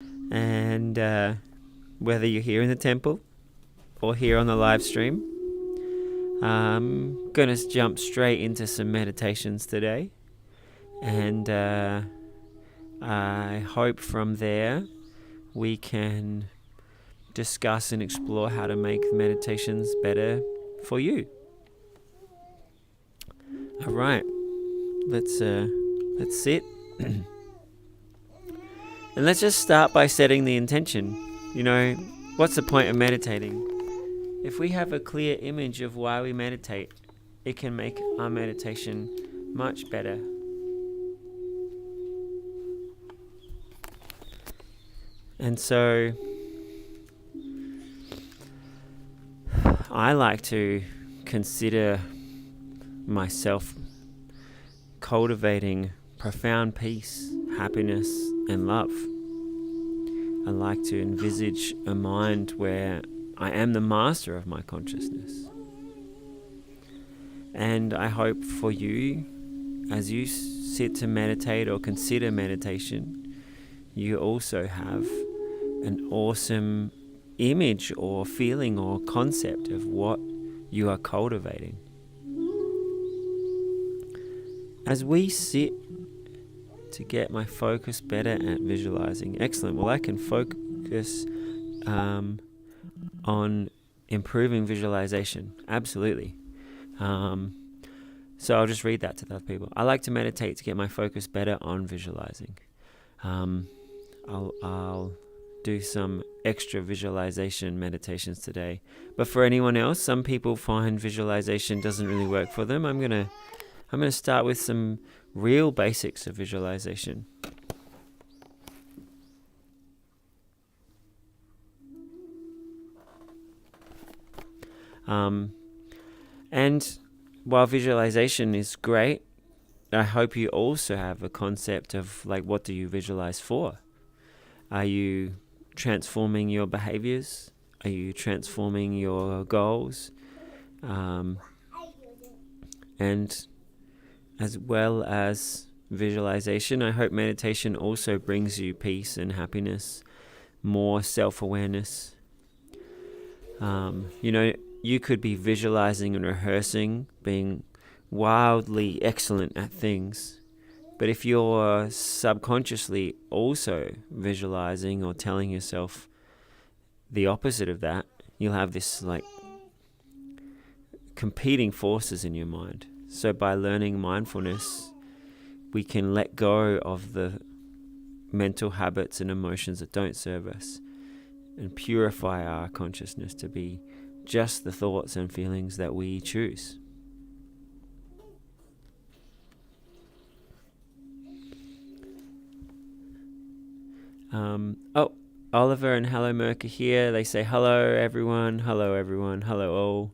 And whether you're here in the temple or here on the live stream, I'm going to jump straight into some meditations today. And I hope from there we can discuss and explore how to make meditations better for you. All right, let's sit. And let's just start by setting the intention. You know, what's the point of meditating? If we have a clear image of why we meditate, it can make our meditation much better. And so I like to consider myself cultivating profound peace, happiness, and love. I like to envisage a mind where I am the master of my consciousness. And I hope for you, as you sit to meditate or consider meditation, you also have an awesome image or feeling or concept of what you are cultivating. As we sit to get my focus better at visualizing. Excellent. Well, I can focus on improving visualization. Absolutely. So I'll just read that to the other people. I like to meditate to get my focus better on visualizing. I'll do some extra visualization meditations today. But for anyone else, some people find visualization doesn't really work for them. I'm gonna start with some real basics of visualization. And while visualization is great, I hope you also have a concept of like, what do you visualize for? Are you transforming your behaviors? Are you transforming your goals? And as well as visualization, I hope meditation also brings you peace and happiness, more self-awareness. You could be visualizing and rehearsing, being wildly excellent at things. But if you're subconsciously also visualizing or telling yourself the opposite of that, you'll have this like competing forces in your mind. So by learning mindfulness, we can let go of the mental habits and emotions that don't serve us and purify our consciousness to be just the thoughts and feelings that we choose. Oliver and Hello Merc are here. They say hello everyone, hello everyone, hello all.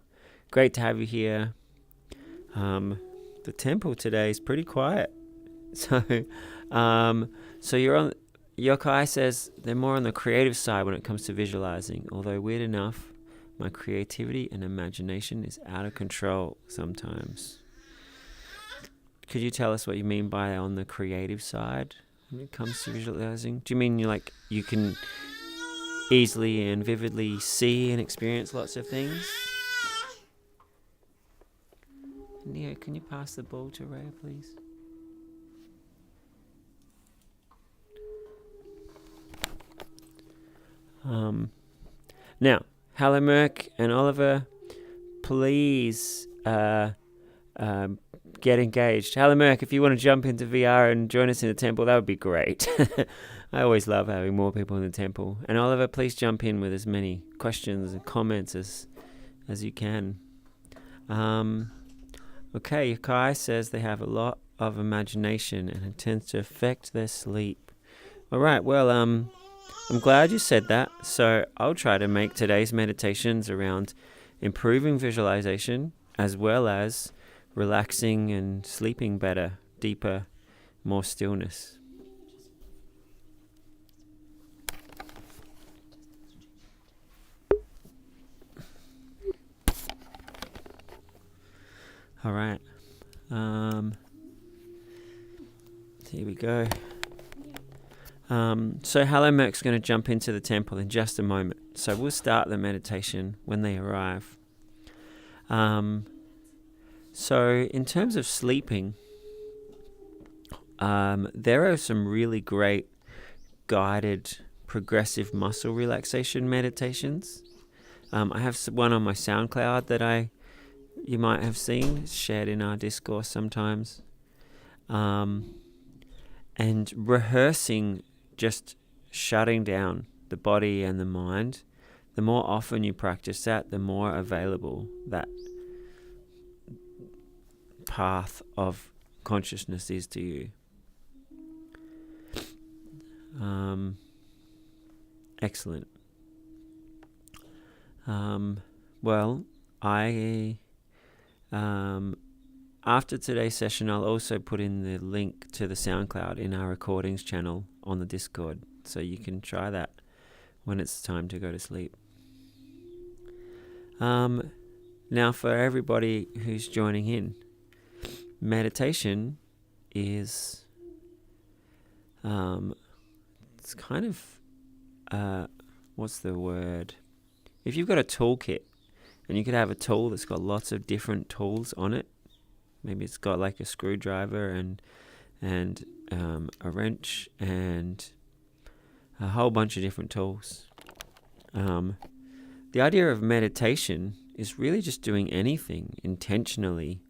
Great to have you here. The temple today is pretty quiet. So you're on. Yokai says they're more on the creative side when it comes to visualizing. Although weird enough, my creativity and imagination is out of control sometimes. Could you tell us what you mean by on the creative side when it comes to visualizing? Do you mean you can easily and vividly see and experience lots of things? Neo, can you pass the ball to Rhea, please? Now, hello Merc and Oliver, please get engaged. Hello Merc, if you want to jump into VR and join us in the temple, that would be great. I always love having more people in the temple. And Oliver, please jump in with as many questions and comments as you can. Okay, Kai says they have a lot of imagination and it tends to affect their sleep. All right, well, I'm glad you said that. So I'll try to make today's meditations around improving visualization as well as relaxing and sleeping better, deeper, more stillness. All right. Here we go. So Hello Merc's going to jump into the temple in just a moment. So we'll start the meditation when they arrive. So in terms of sleeping, there are some really great guided progressive muscle relaxation meditations. I have one on my SoundCloud that you might have seen. It's shared in our discourse sometimes. And rehearsing just shutting down the body and the mind, the more often you practice that, the more available that path of consciousness is to you. Excellent. Well, after today's session, I'll also put in the link to the SoundCloud in our recordings channel on the Discord, so you can try that when it's time to go to sleep. Now, for everybody who's joining in, meditation is it's kind of what's the word? If you've got a toolkit, and you could have a tool that's got lots of different tools on it. Maybe it's got like a screwdriver and a wrench and a whole bunch of different tools. The idea of meditation is really just doing anything intentionally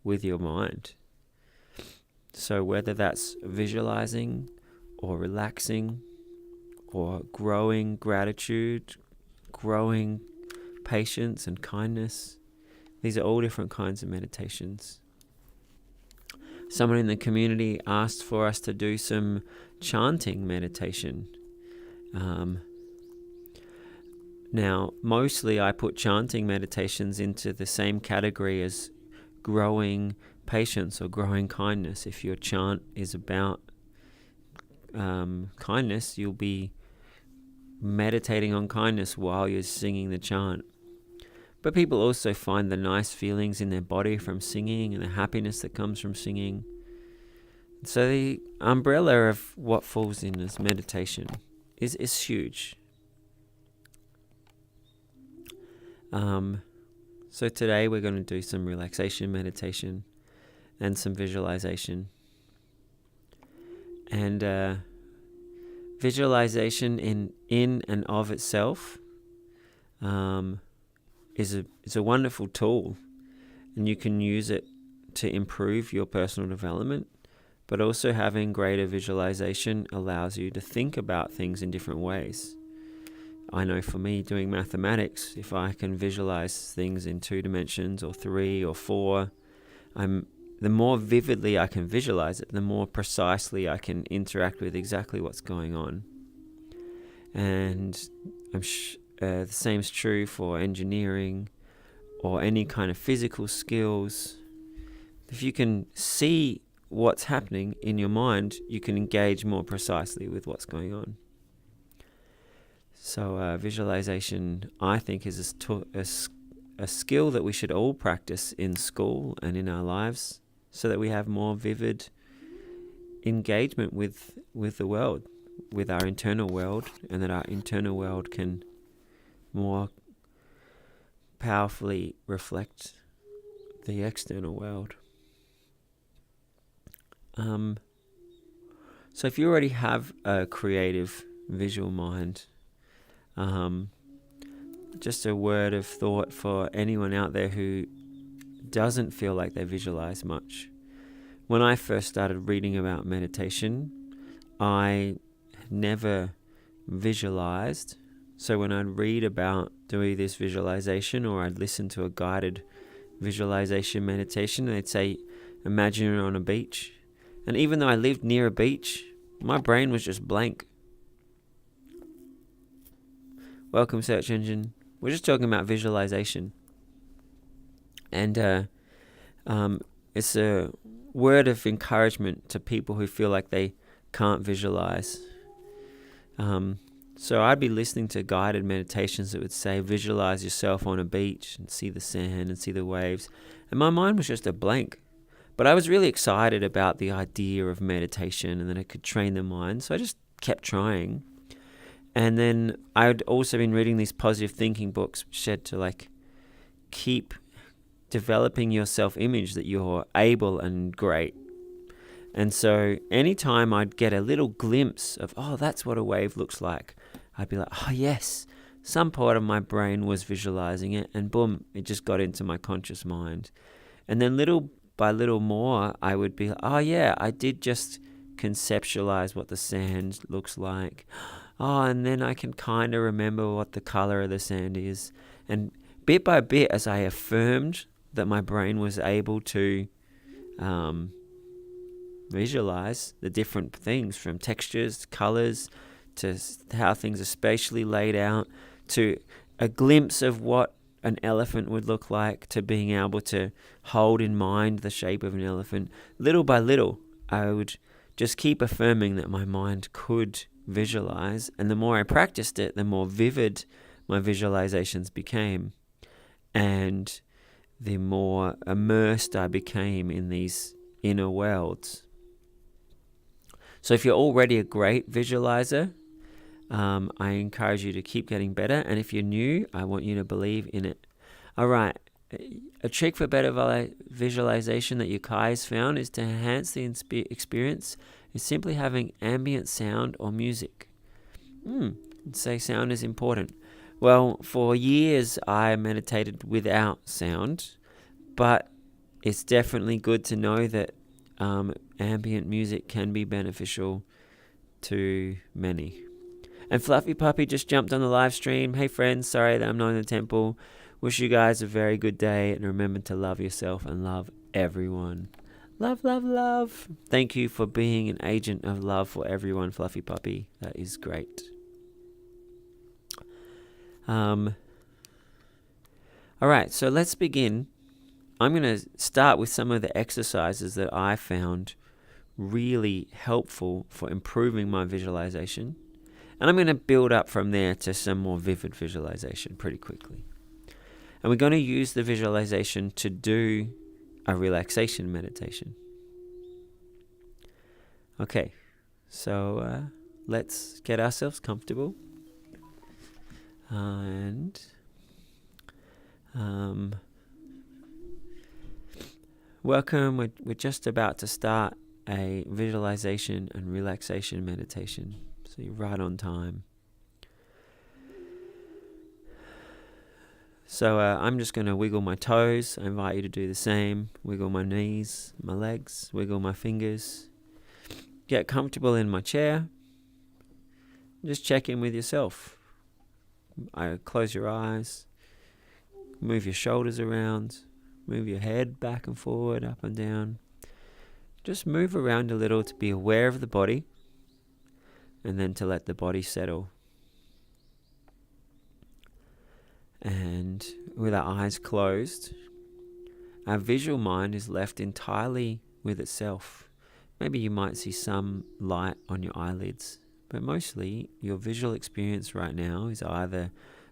with your mind. So whether that's visualizing or relaxing or growing gratitude, growing patience and kindness, these are all different kinds of meditations. Someone in the community asked for us to do some chanting meditation. Now, mostly I put chanting meditations into the same category as growing patience or growing kindness. If your chant is about kindness, you'll be meditating on kindness while you're singing the chant. But people also find the nice feelings in their body from singing and the happiness that comes from singing. So the umbrella of what falls in as meditation is huge. So today we're going to do some relaxation meditation and some visualization. And visualization in and of itself is a wonderful tool, and you can use it to improve your personal development, but also having greater visualization allows you to think about things in different ways. I know for me, doing mathematics, if I can visualize things in 2 dimensions or 3 or 4, the more vividly I can visualize it, the more precisely I can interact with exactly what's going on. And the same is true for engineering or any kind of physical skills. If you can see what's happening in your mind, you can engage more precisely with what's going on. So visualization, I think, is a skill that we should all practice in school and in our lives, so that we have more vivid engagement with the world, with our internal world, and that our internal world can more powerfully reflect the external world. So if you already have a creative visual mind, just a word of thought for anyone out there who doesn't feel like they visualize much. When I first started reading about meditation, I never visualized. So when I'd read about doing this visualization, or I'd listen to a guided visualization meditation, they'd say, imagine you're on a beach. And even though I lived near a beach, my brain was just blank. Welcome, search engine. We're just talking about visualization. And it's a word of encouragement to people who feel like they can't visualize. So I'd be listening to guided meditations that would say, visualize yourself on a beach and see the sand and see the waves. And my mind was just a blank. But I was really excited about the idea of meditation and that it could train the mind. So I just kept trying. And then I'd also been reading these positive thinking books, which said to like keep developing your self-image that you're able and great. And so anytime I'd get a little glimpse of, oh, that's what a wave looks like, I'd be like, oh, yes, some part of my brain was visualizing it, and boom, it just got into my conscious mind. And then little by little more, I would be like, oh, yeah, I did just conceptualize what the sand looks like. Oh, and then I can kind of remember what the color of the sand is. And bit by bit, as I affirmed that my brain was able to visualize the different things, from textures, colors, to how things are spatially laid out, to a glimpse of what an elephant would look like, to being able to hold in mind the shape of an elephant. Little by little, I would just keep affirming that my mind could visualize, and the more I practiced it, the more vivid my visualizations became, and the more immersed I became in these inner worlds. So if you're already a great visualizer, I encourage you to keep getting better. And if you're new, I want you to believe in it. All right. A trick for better visualization that Yukai has found is to enhance the experience is simply having ambient sound or music. Say sound is important. Well, for years I meditated without sound, but it's definitely good to know that ambient music can be beneficial to many. And Fluffy Puppy just jumped on the live stream. Hey friends, sorry that I'm not in the temple. Wish you guys a very good day, and remember to love yourself and love everyone. Love, love, love. Thank you for being an agent of love for everyone, Fluffy Puppy. That is great. All right, so let's begin. I'm going to start with some of the exercises that I found really helpful for improving my visualization. And I'm going to build up from there to some more vivid visualization pretty quickly. And we're going to use the visualization to do a relaxation meditation. Okay, so let's get ourselves comfortable. And welcome. We're just about to start a visualization and relaxation meditation. So you're right on time. So I'm just going to wiggle my toes. I invite you to do the same. Wiggle my knees, my legs, wiggle my fingers. Get comfortable in my chair. Just check in with yourself. Close your eyes. Move your shoulders around. Move your head back and forward, up and down. Just move around a little to be aware of the body, and then to let the body settle. And with our eyes closed, our visual mind is left entirely with itself. Maybe you might see some light on your eyelids, but mostly your visual experience right now is either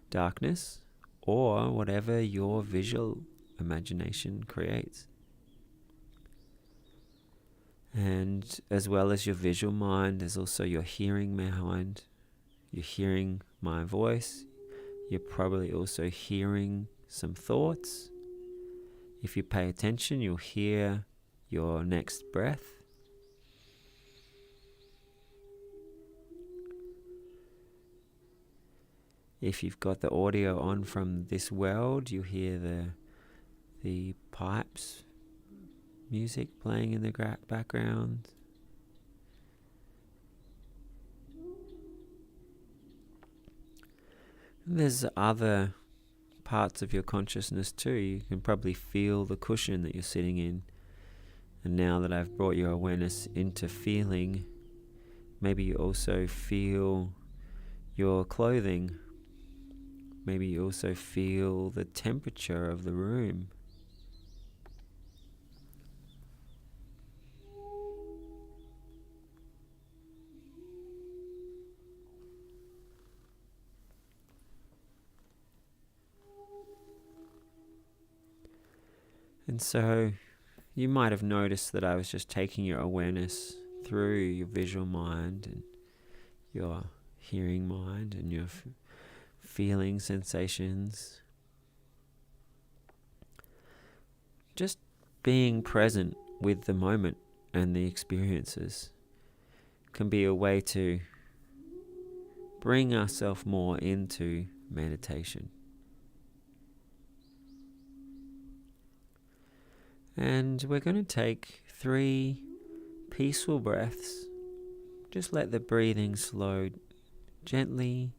darkness or whatever your visual imagination creates. And as well as your visual mind, there's also your hearing mind. You're hearing my voice. You're probably also hearing some thoughts. If you pay attention, you'll hear your next breath. If you've got the audio on from this world, you'll hear the pipes, music playing in the background. And there's other parts of your consciousness too. You can probably feel the cushion that you're sitting in. And now that I've brought your awareness into feeling, maybe you also feel your clothing. Maybe you also feel the temperature of the room. And so you might have noticed that I was just taking your awareness through your visual mind and your hearing mind and your feeling sensations. Just being present with the moment and the experiences can be a way to bring ourselves more into meditation. And we're going to take 3 peaceful breaths. Just let the breathing slow gently.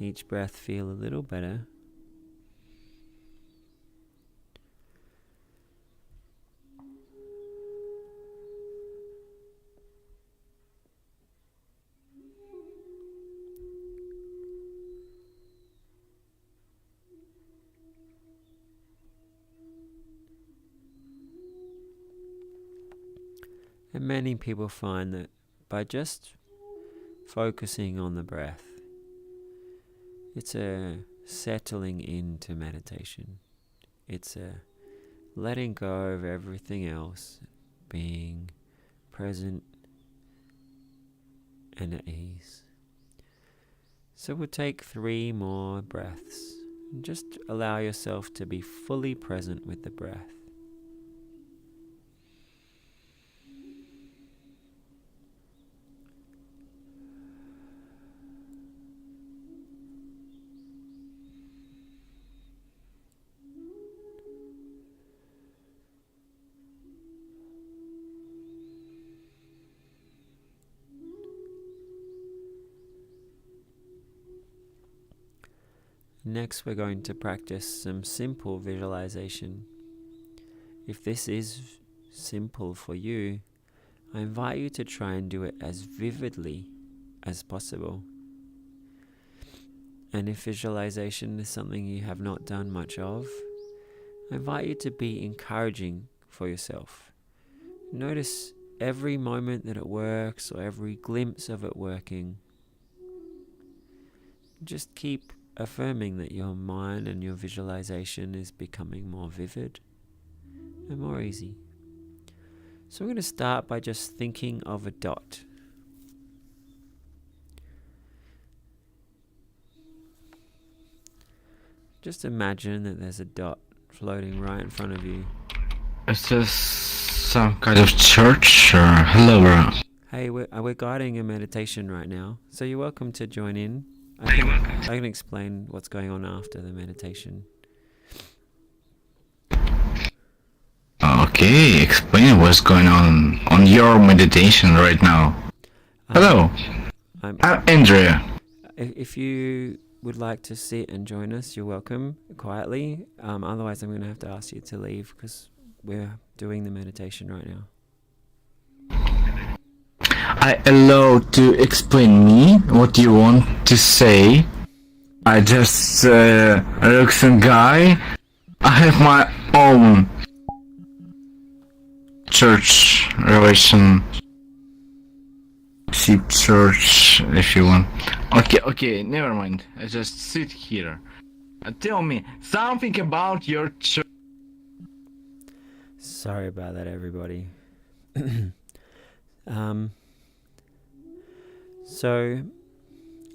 Each breath feel a little better. And many people find that by just focusing on the breath, it's a settling into meditation. It's a letting go of everything else, being present and at ease. So we'll take 3 more breaths and just allow yourself to be fully present with the breath. Next, we're going to practice some simple visualization. If this is simple for you, I invite you to try and do it as vividly as possible. And if visualization is something you have not done much of, I invite you to be encouraging for yourself. Notice every moment that it works or every glimpse of it working. Just keep affirming that your mind and your visualization is becoming more vivid and more easy. So we're going to start by just thinking of a dot. Just imagine that there's a dot floating right in front of you. Is this some kind of church or hello, bro? Hey, we're guiding a meditation right now, so you're welcome to join in. I can explain what's going on after the meditation. Okay, explain what's going on your meditation right now. Hello, I'm Andrea. If you would like to sit and join us, you're welcome quietly. Otherwise, I'm going to have to ask you to leave because we're doing the meditation right now. I allow to explain me what you want to say. I just Ruxin guy. I have my own church relation. See church if you want. Okay, never mind. I just sit here. Tell me something about your church. Sorry about that, everybody. So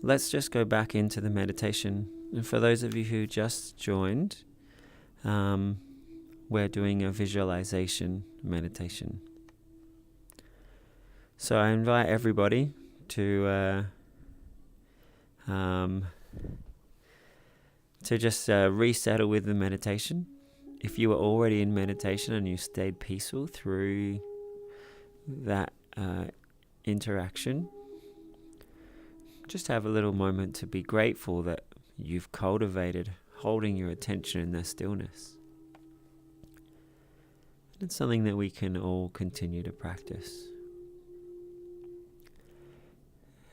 let's just go back into the meditation. And for those of you who just joined, we're doing a visualization meditation. So I invite everybody to just resettle with the meditation. If you were already in meditation and you stayed peaceful through that interaction, just have a little moment to be grateful that you've cultivated holding your attention in the stillness. It's something that we can all continue to practice.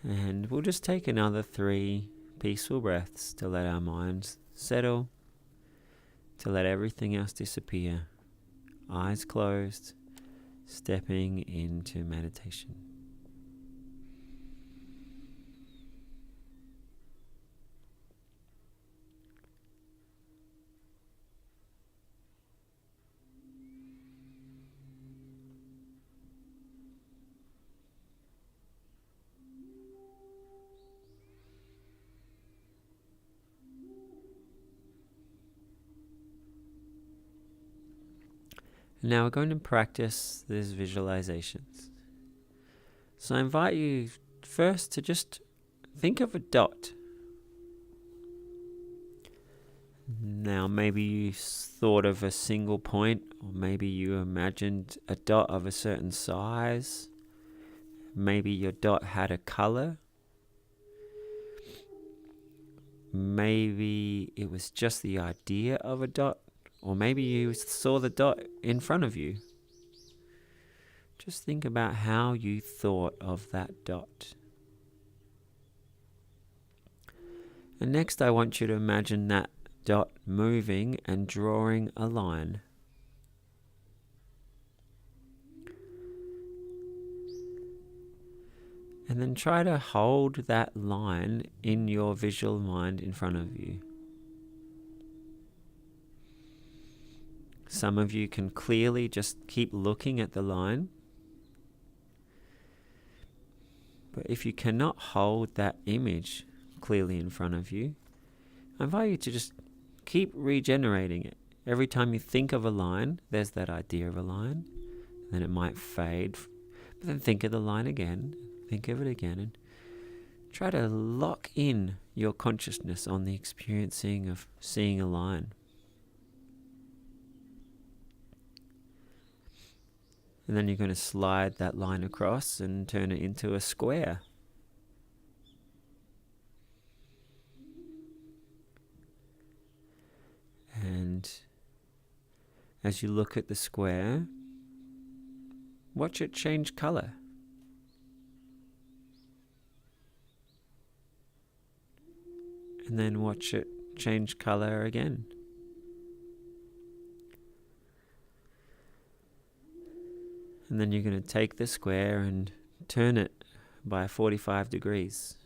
And we'll just take another 3 peaceful breaths to let our minds settle, to let everything else disappear. Eyes closed, stepping into meditation. Now we're going to practice these visualizations. So I invite you first to just think of a dot. Now maybe you thought of a single point, or maybe you imagined a dot of a certain size. Maybe your dot had a color. Maybe it was just the idea of a dot, or maybe you saw the dot in front of you. Just think about how you thought of that dot. And next I want you to imagine that dot moving and drawing a line. And then try to hold that line in your visual mind in front of you. Some of you can clearly just keep looking at the line. But if you cannot hold that image clearly in front of you, I invite you to just keep regenerating it. Every time you think of a line, there's that idea of a line. Then it might fade. But then think of the line again. Think of it again. And try to lock in your consciousness on the experiencing of seeing a line. And then you're going to slide that line across and turn it into a square. And as you look at the square, watch it change color. And then watch it change color again. And then you're going to take the square and turn it by 45 degrees.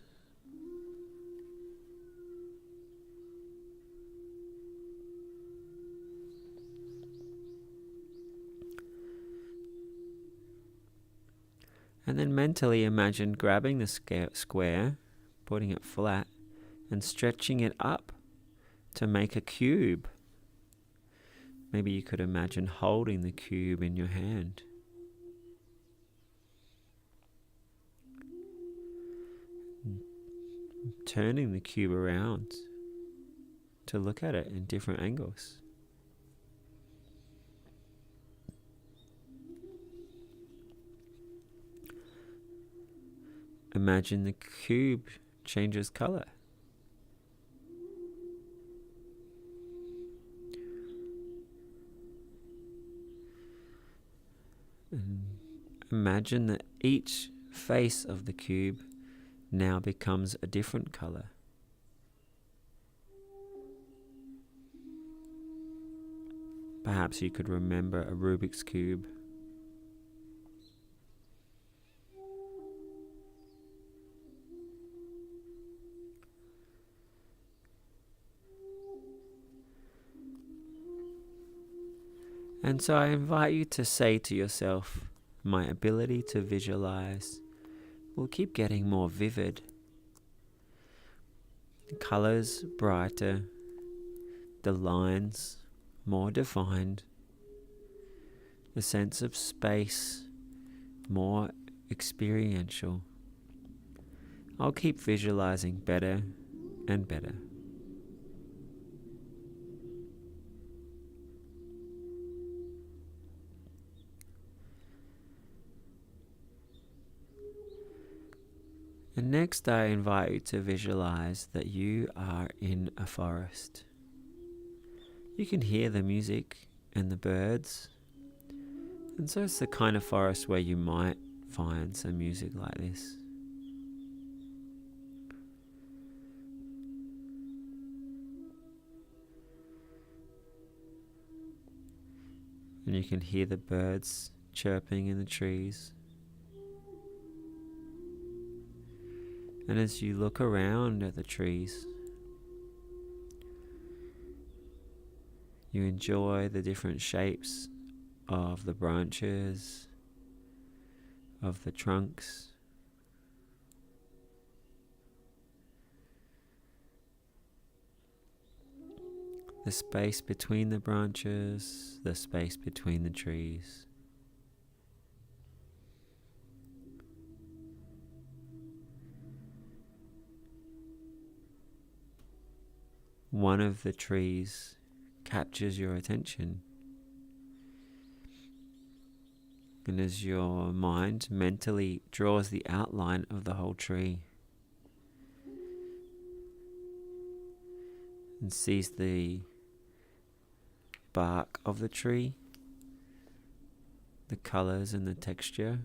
And then mentally imagine grabbing the square, putting it flat, and stretching it up to make a cube. Maybe you could imagine holding the cube in your hand. Turning the cube around to look at it in different angles. Imagine the cube changes color. And imagine that each face of the cube now becomes a different color. Perhaps you could remember a Rubik's Cube. And so I invite you to say to yourself, my ability to visualize will keep getting more vivid. The colors brighter, the lines more defined, the sense of space more experiential. I'll keep visualizing better and better. And next I invite you to visualize that you are in a forest. You can hear the music and the birds. And so it's the kind of forest where you might find some music like this. And you can hear the birds chirping in the trees. And as you look around at the trees, you enjoy the different shapes of the branches, of the trunks. the space between the branches, the space between the trees. One of the trees captures your attention, and as your mind mentally draws the outline of the whole tree and sees the bark of the tree, the colors and the texture,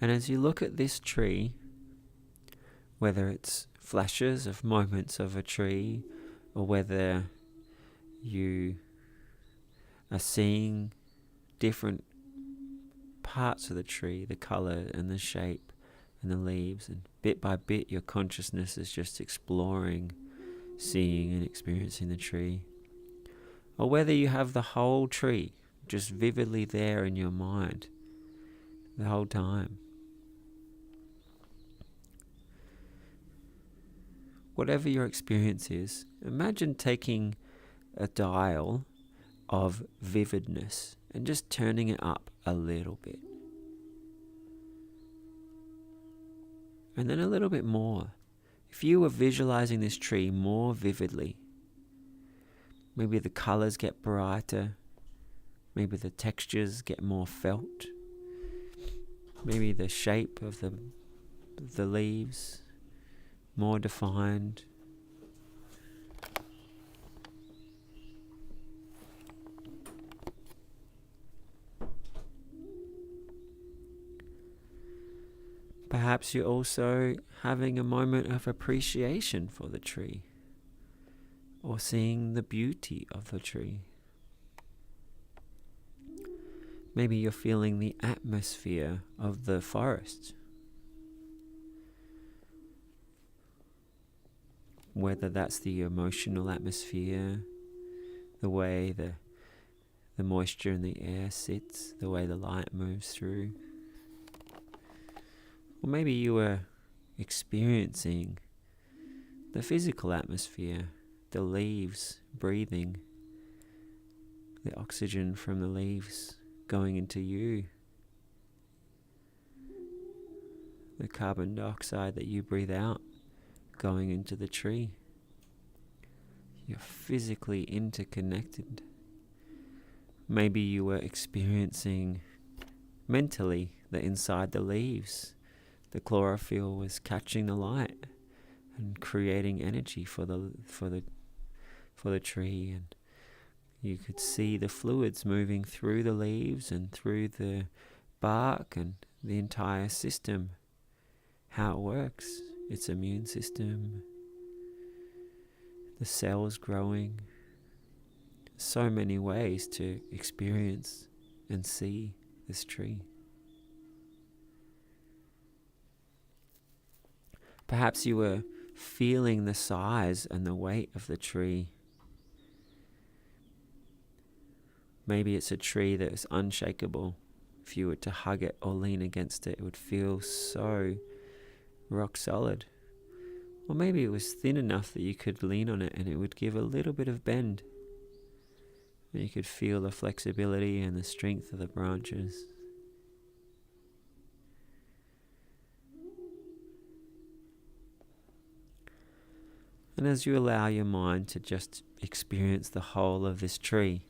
and as you look at this tree, whether it's flashes of moments of a tree or whether you are seeing different parts of the tree, the color and the shape and the leaves, and bit by bit your consciousness is just exploring, seeing and experiencing the tree, or whether you have the whole tree just vividly there in your mind the whole time. Whatever your experience is, imagine taking a dial of vividness and just turning it up a little bit. And then a little bit more. If you were visualizing this tree more vividly, maybe the colors get brighter, maybe the textures get more felt, maybe the shape of the leaves more defined. Perhaps you're also having a moment of appreciation for the tree, or seeing the beauty of the tree. Maybe you're feeling the atmosphere of the forest, whether that's the emotional atmosphere, the way the moisture in the air sits, the way the light moves through. Or maybe you were experiencing the physical atmosphere, the leaves breathing, the oxygen from the leaves going into you, the carbon dioxide that you breathe out going into the tree. You're physically interconnected. Maybe you were experiencing mentally that inside the leaves, the chlorophyll was catching the light and creating energy for the tree, and you could see the fluids moving through the leaves and through the bark and the entire system, how it works, its immune system, the cells growing. So many ways to experience and see this tree. Perhaps you were feeling the size and the weight of the tree. Maybe it's a tree that is unshakable. If you were to hug it or lean against it, it would feel so rock solid. Or maybe it was thin enough that you could lean on it and it would give a little bit of bend. And you could feel the flexibility and the strength of the branches. And as you allow your mind to just experience the whole of this tree,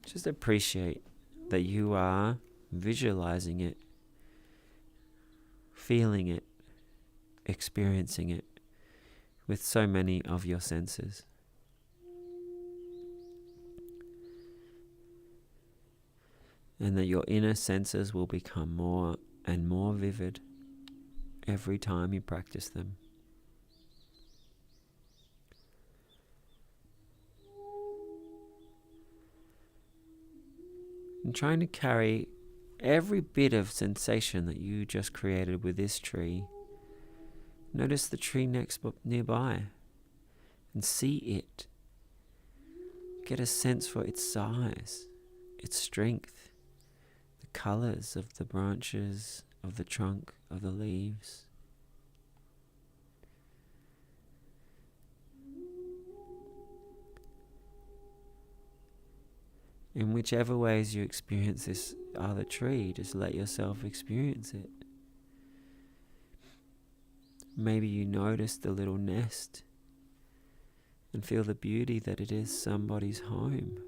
just appreciate that you are visualizing it, feeling it, experiencing it with so many of your senses. And that your inner senses will become more and more vivid every time you practice them. And trying to carry every bit of sensation that you just created with this tree. Notice the tree nearby and see it. Get a sense for its size, its strength, the colors of the branches, of the trunk, of the leaves. In whichever ways you experience this other tree, just let yourself experience it. Maybe you notice the little nest and feel the beauty that it is somebody's home.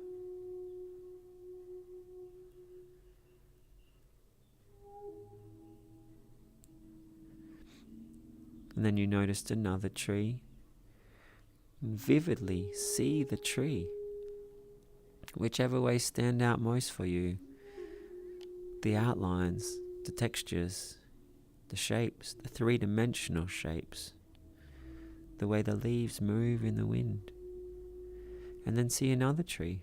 And then you noticed another tree and vividly see the tree. Whichever way stand out most for you, the outlines, the textures, the shapes, the three-dimensional shapes, the way the leaves move in the wind. And then see another tree.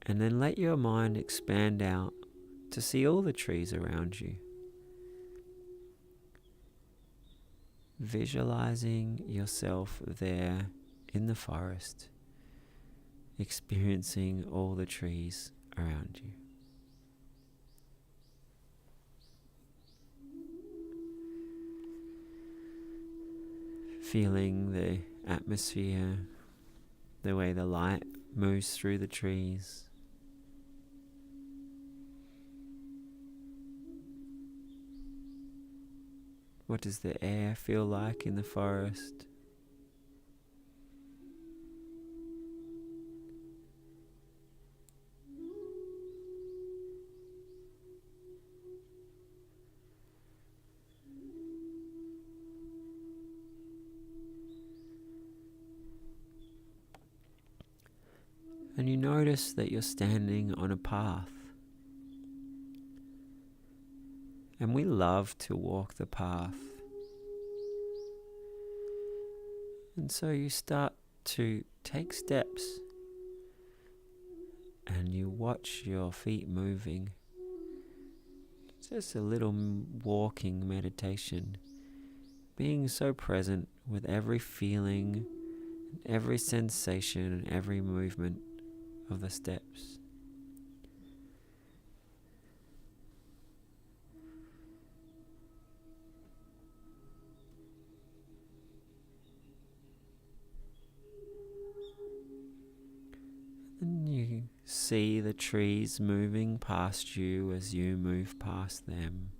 And then let your mind expand out to see all the trees around you. Visualizing yourself there in the forest, experiencing all the trees around you. Feeling the atmosphere, the way the light moves through the trees. What does the air feel like in the forest? And you notice that you're standing on a path. And we love to walk the path. And so you start to take steps and you watch your feet moving. It's just a little walking meditation, being so present with every feeling, every sensation and every movement of the steps. And you see the trees moving past you as you move past them.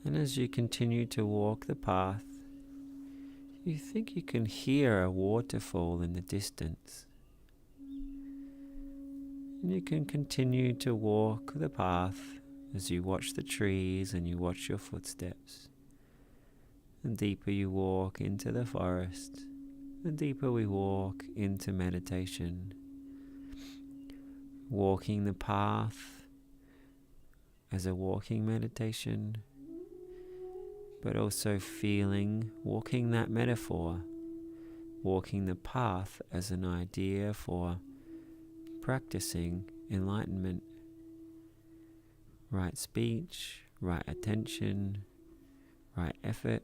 And as you continue to walk the path, you think you can hear a waterfall in the distance. And you can continue to walk the path as you watch the trees and you watch your footsteps. The deeper you walk into the forest, the deeper we walk into meditation. Walking the path as a walking meditation, but also walking that metaphor, walking the path as an idea for practicing enlightenment. Right speech, right attention, right effort,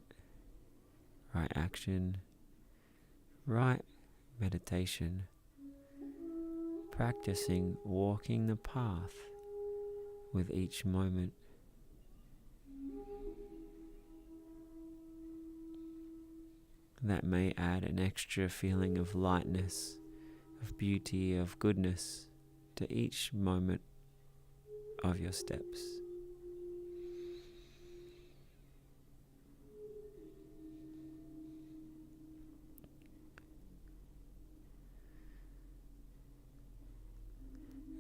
right action, right meditation. Practicing walking the path with each moment. That may add an extra feeling of lightness, of beauty, of goodness to each moment of your steps.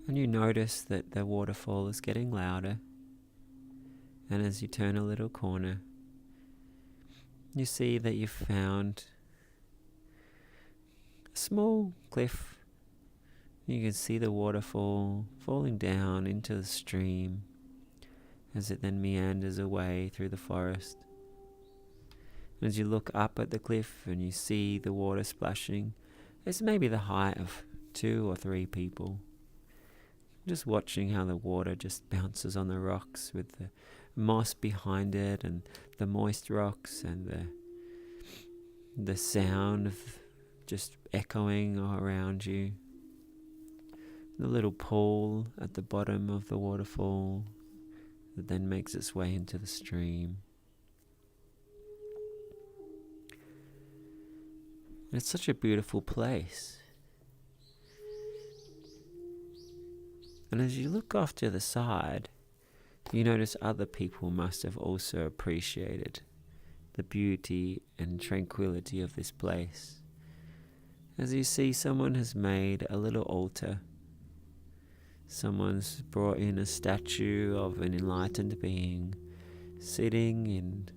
And you notice that the waterfall is getting louder, and as you turn a little corner, You see that you've found a small cliff. You can see the waterfall falling down into the stream as it then meanders away through the forest. And as you look up at the cliff and you see the water splashing, it's maybe the height of 2 or 3 people. Just watching how the water just bounces on the rocks with the moss behind it and the moist rocks and the sound of just echoing around you. The little pool at the bottom of the waterfall that then makes its way into the stream. And it's such a beautiful place. And as you look off to the side, you notice other people must have also appreciated the beauty and tranquility of this place. As you see, someone has made a little altar. Someone's brought in a statue of an enlightened being sitting in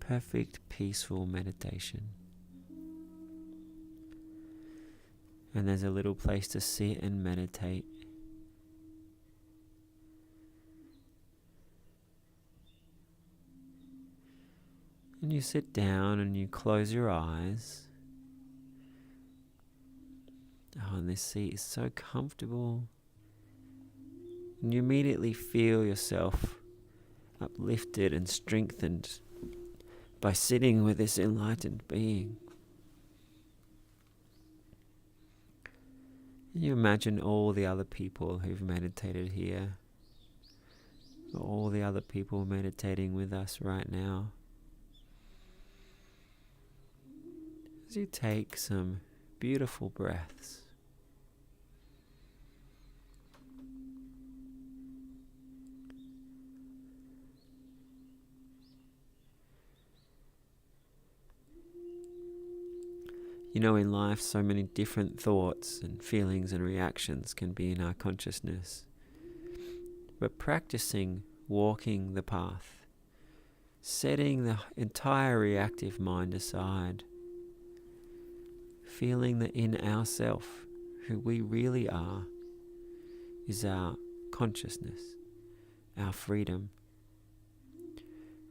perfect peaceful meditation. And there's a little place to sit and meditate. And you sit down and you close your eyes. Oh, and this seat is so comfortable. And you immediately feel yourself uplifted and strengthened by sitting with this enlightened being. And you imagine all the other people who've meditated here, all the other people meditating with us right now. As you take some beautiful breaths. You know, in life, so many different thoughts and feelings and reactions can be in our consciousness. But practicing walking the path, setting the entire reactive mind aside, feeling that in ourself, who we really are, is our consciousness, our freedom,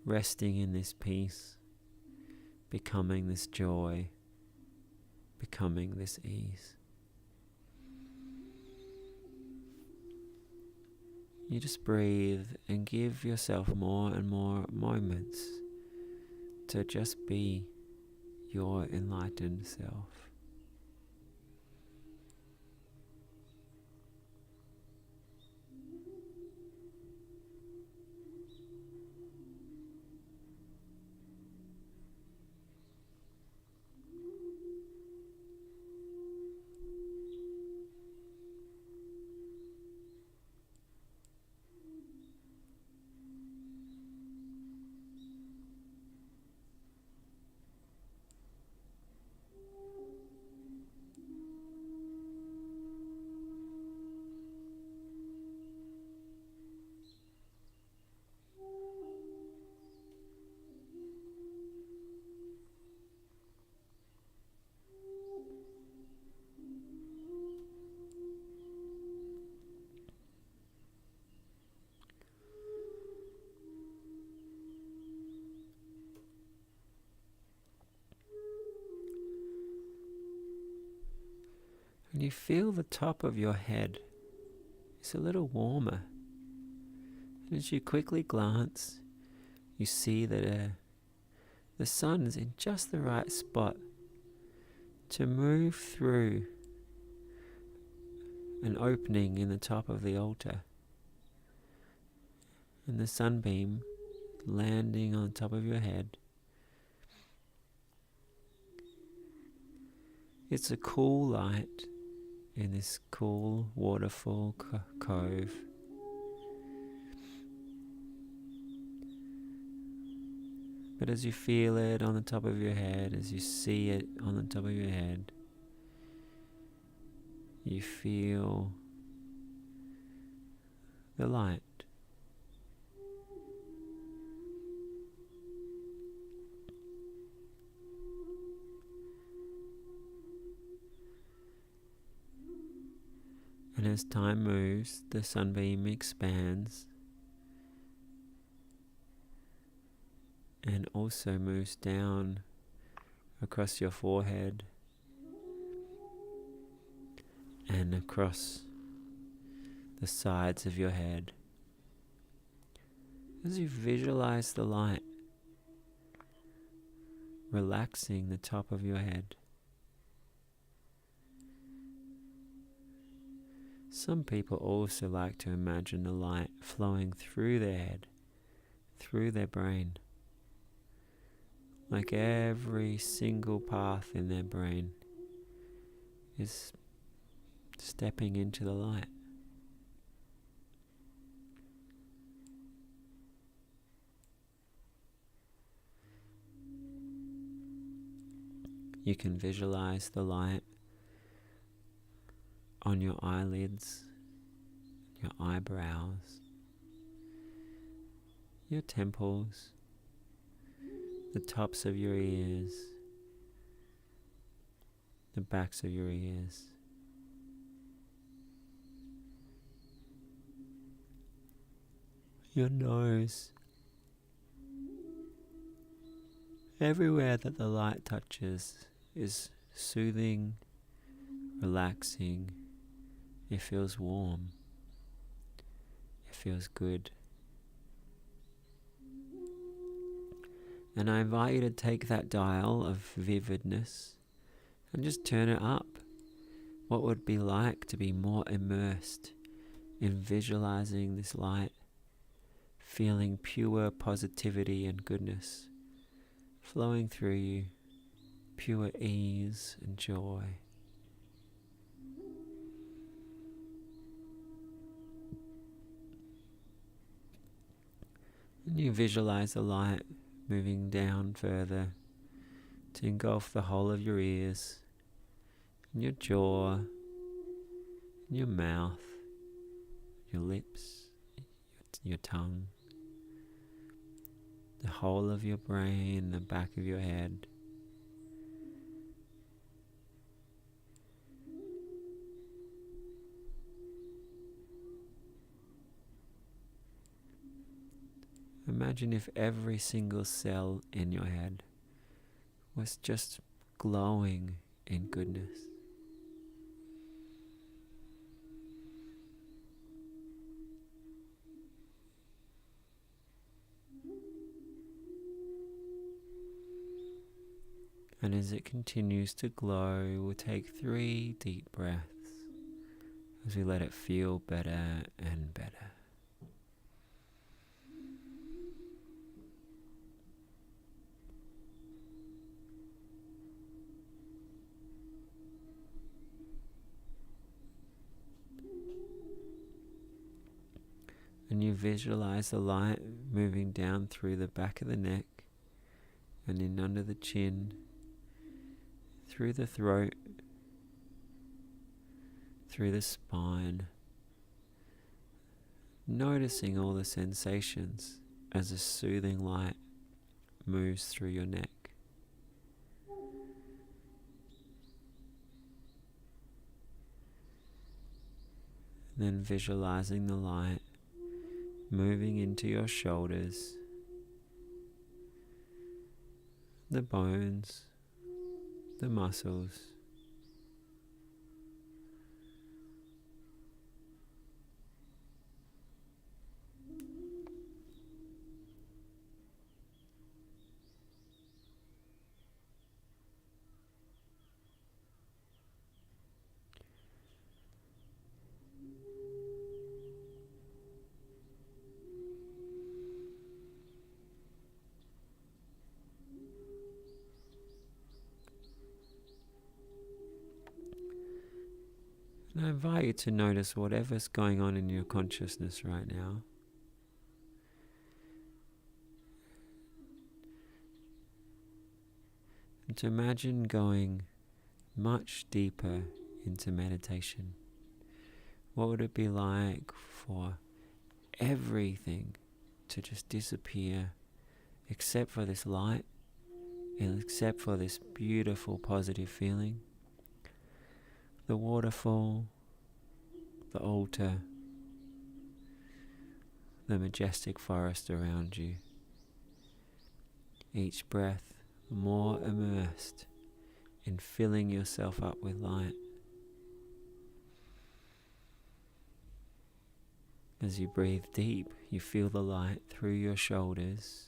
resting in this peace, becoming this joy, becoming this ease. You just breathe and give yourself more and more moments to just be your enlightened self. And you feel the top of your head is a little warmer. And as you quickly glance, you see that the sun is in just the right spot to move through an opening in the top of the altar. And the sunbeam landing on top of your head. It's a cool light in this cool waterfall cove. But as you feel it on the top of your head, as you see it on the top of your head, you feel the light. And as time moves, the sunbeam expands and also moves down across your forehead and across the sides of your head. As you visualize the light relaxing the top of your head. Some people also like to imagine the light flowing through their head, through their brain, like every single path in their brain is stepping into the light. You can visualize the light on your eyelids, your eyebrows, your temples, the tops of your ears, the backs of your ears, your nose. Everywhere that the light touches is soothing, relaxing. It feels warm. It feels good. And I invite you to take that dial of vividness and just turn it up. What would it be like to be more immersed in visualizing this light, feeling pure positivity and goodness flowing through you, pure ease and joy. And you visualize the light moving down further to engulf the whole of your ears, and your jaw, and your mouth, your lips, your tongue, the whole of your brain, the back of your head. Imagine if every single cell in your head was just glowing in goodness. And as it continues to glow, we'll take 3 deep breaths as we let it feel better and better. And you visualize the light moving down through the back of the neck and in under the chin, through the throat, through the spine, noticing all the sensations as a soothing light moves through your neck. And then visualizing the light moving into your shoulders, the bones, the muscles, and I invite you to notice whatever's going on in your consciousness right now. And to imagine going much deeper into meditation. What would it be like for everything to just disappear except for this light, and except for this beautiful positive feeling? The waterfall, the altar, the majestic forest around you. Each breath more immersed in filling yourself up with light. As you breathe deep, you feel the light through your shoulders.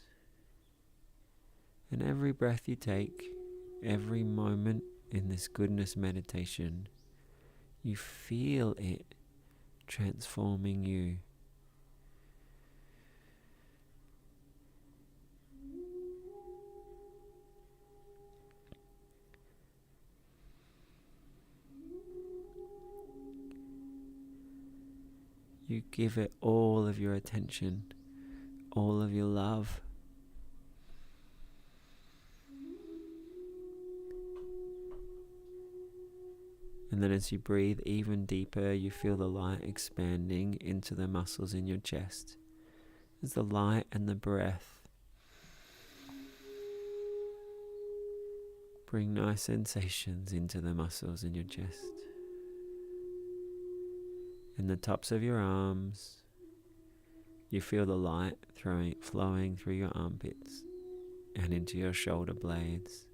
And every breath you take, every moment in this goodness meditation, you feel it transforming you. You give it all of your attention, all of your love. And then as you breathe even deeper, you feel the light expanding into the muscles in your chest. As the light and the breath bring nice sensations into the muscles in your chest. In the tops of your arms, you feel the light flowing through your armpits and into your shoulder blades.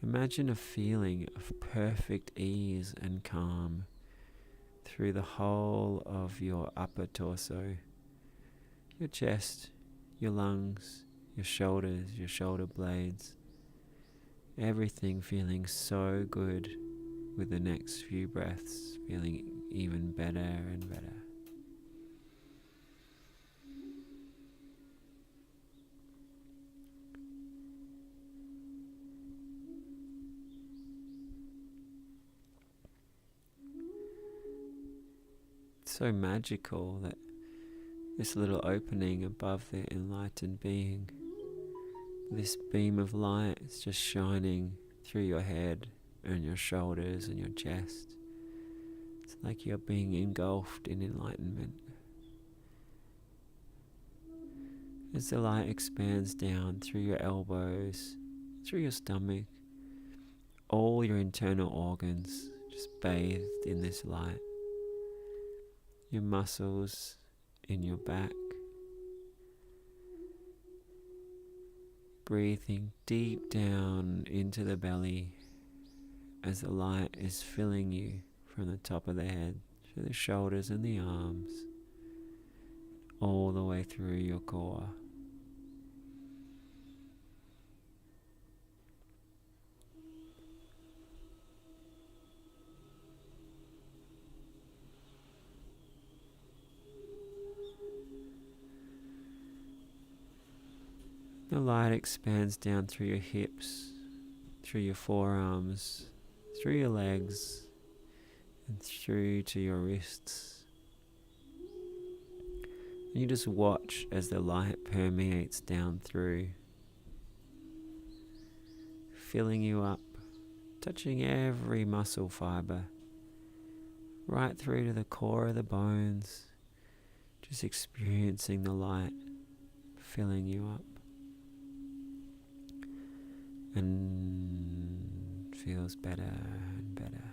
Imagine a feeling of perfect ease and calm through the whole of your upper torso, your chest, your lungs, your shoulders, your shoulder blades. Everything feeling so good, with the next few breaths feeling even better and better. It's so magical that this little opening above the enlightened being, this beam of light is just shining through your head and your shoulders and your chest. It's like you're being engulfed in enlightenment. As the light expands down through your elbows, through your stomach, all your internal organs just bathed in this light. Your muscles in your back, breathing deep down into the belly as the light is filling you from the top of the head, through the shoulders and the arms, all the way through your core. The light expands down through your hips, through your forearms, through your legs, and through to your wrists. And you just watch as the light permeates down through, filling you up, touching every muscle fiber, right through to the core of the bones, just experiencing the light filling you up. And feels better and better.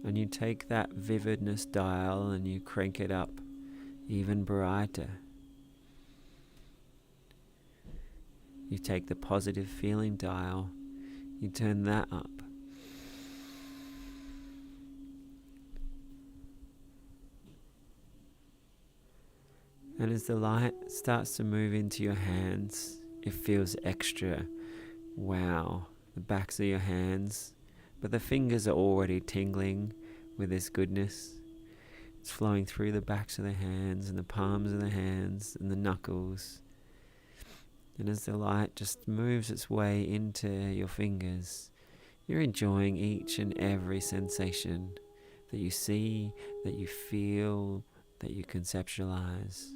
And you take that vividness dial and you crank it up even brighter. You take the positive feeling dial, you turn that up. And as the light starts to move into your hands, it feels extra. Wow, the backs of your hands, but the fingers are already tingling with this goodness. It's flowing through the backs of the hands and the palms of the hands and the knuckles. And as the light just moves its way into your fingers, you're enjoying each and every sensation that you see, that you feel, that you conceptualize.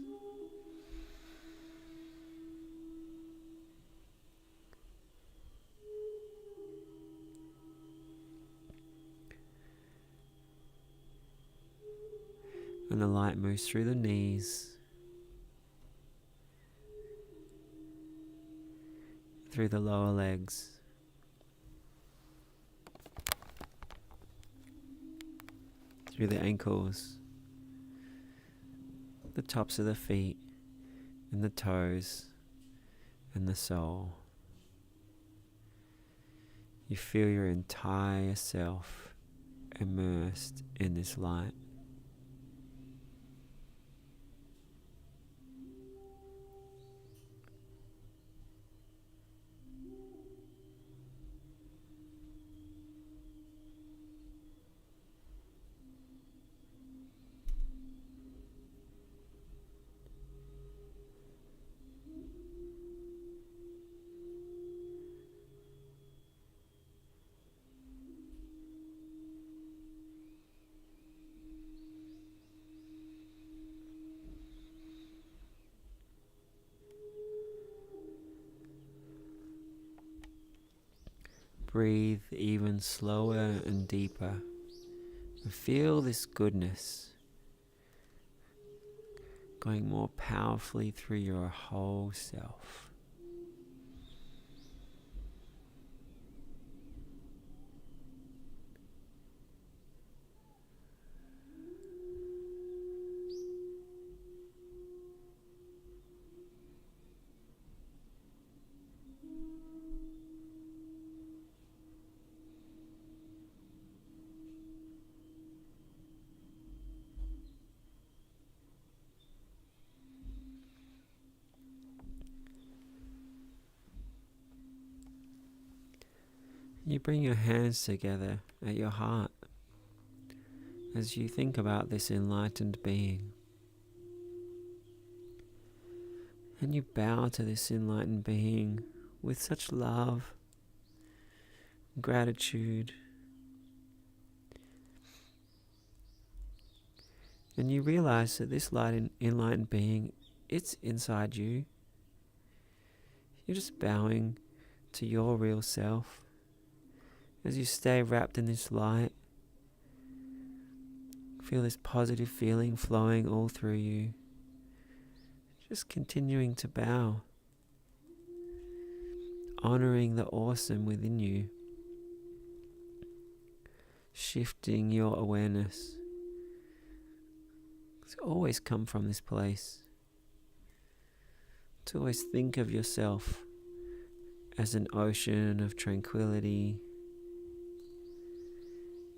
And the light moves through the knees, through the lower legs, through the ankles, the tops of the feet, and the toes, and the sole. You feel your entire self immersed in this light. Breathe even slower and deeper, and feel this goodness going more powerfully through your whole self. You bring your hands together at your heart as you think about this enlightened being. And you bow to this enlightened being with such love, gratitude, and you realize that this enlightened being, it's inside you. You're just bowing to your real self as you stay wrapped in this light. Feel this positive feeling flowing all through you. Just continuing to bow, honoring the awesome within you, shifting your awareness to always come from this place, to always think of yourself as an ocean of tranquility,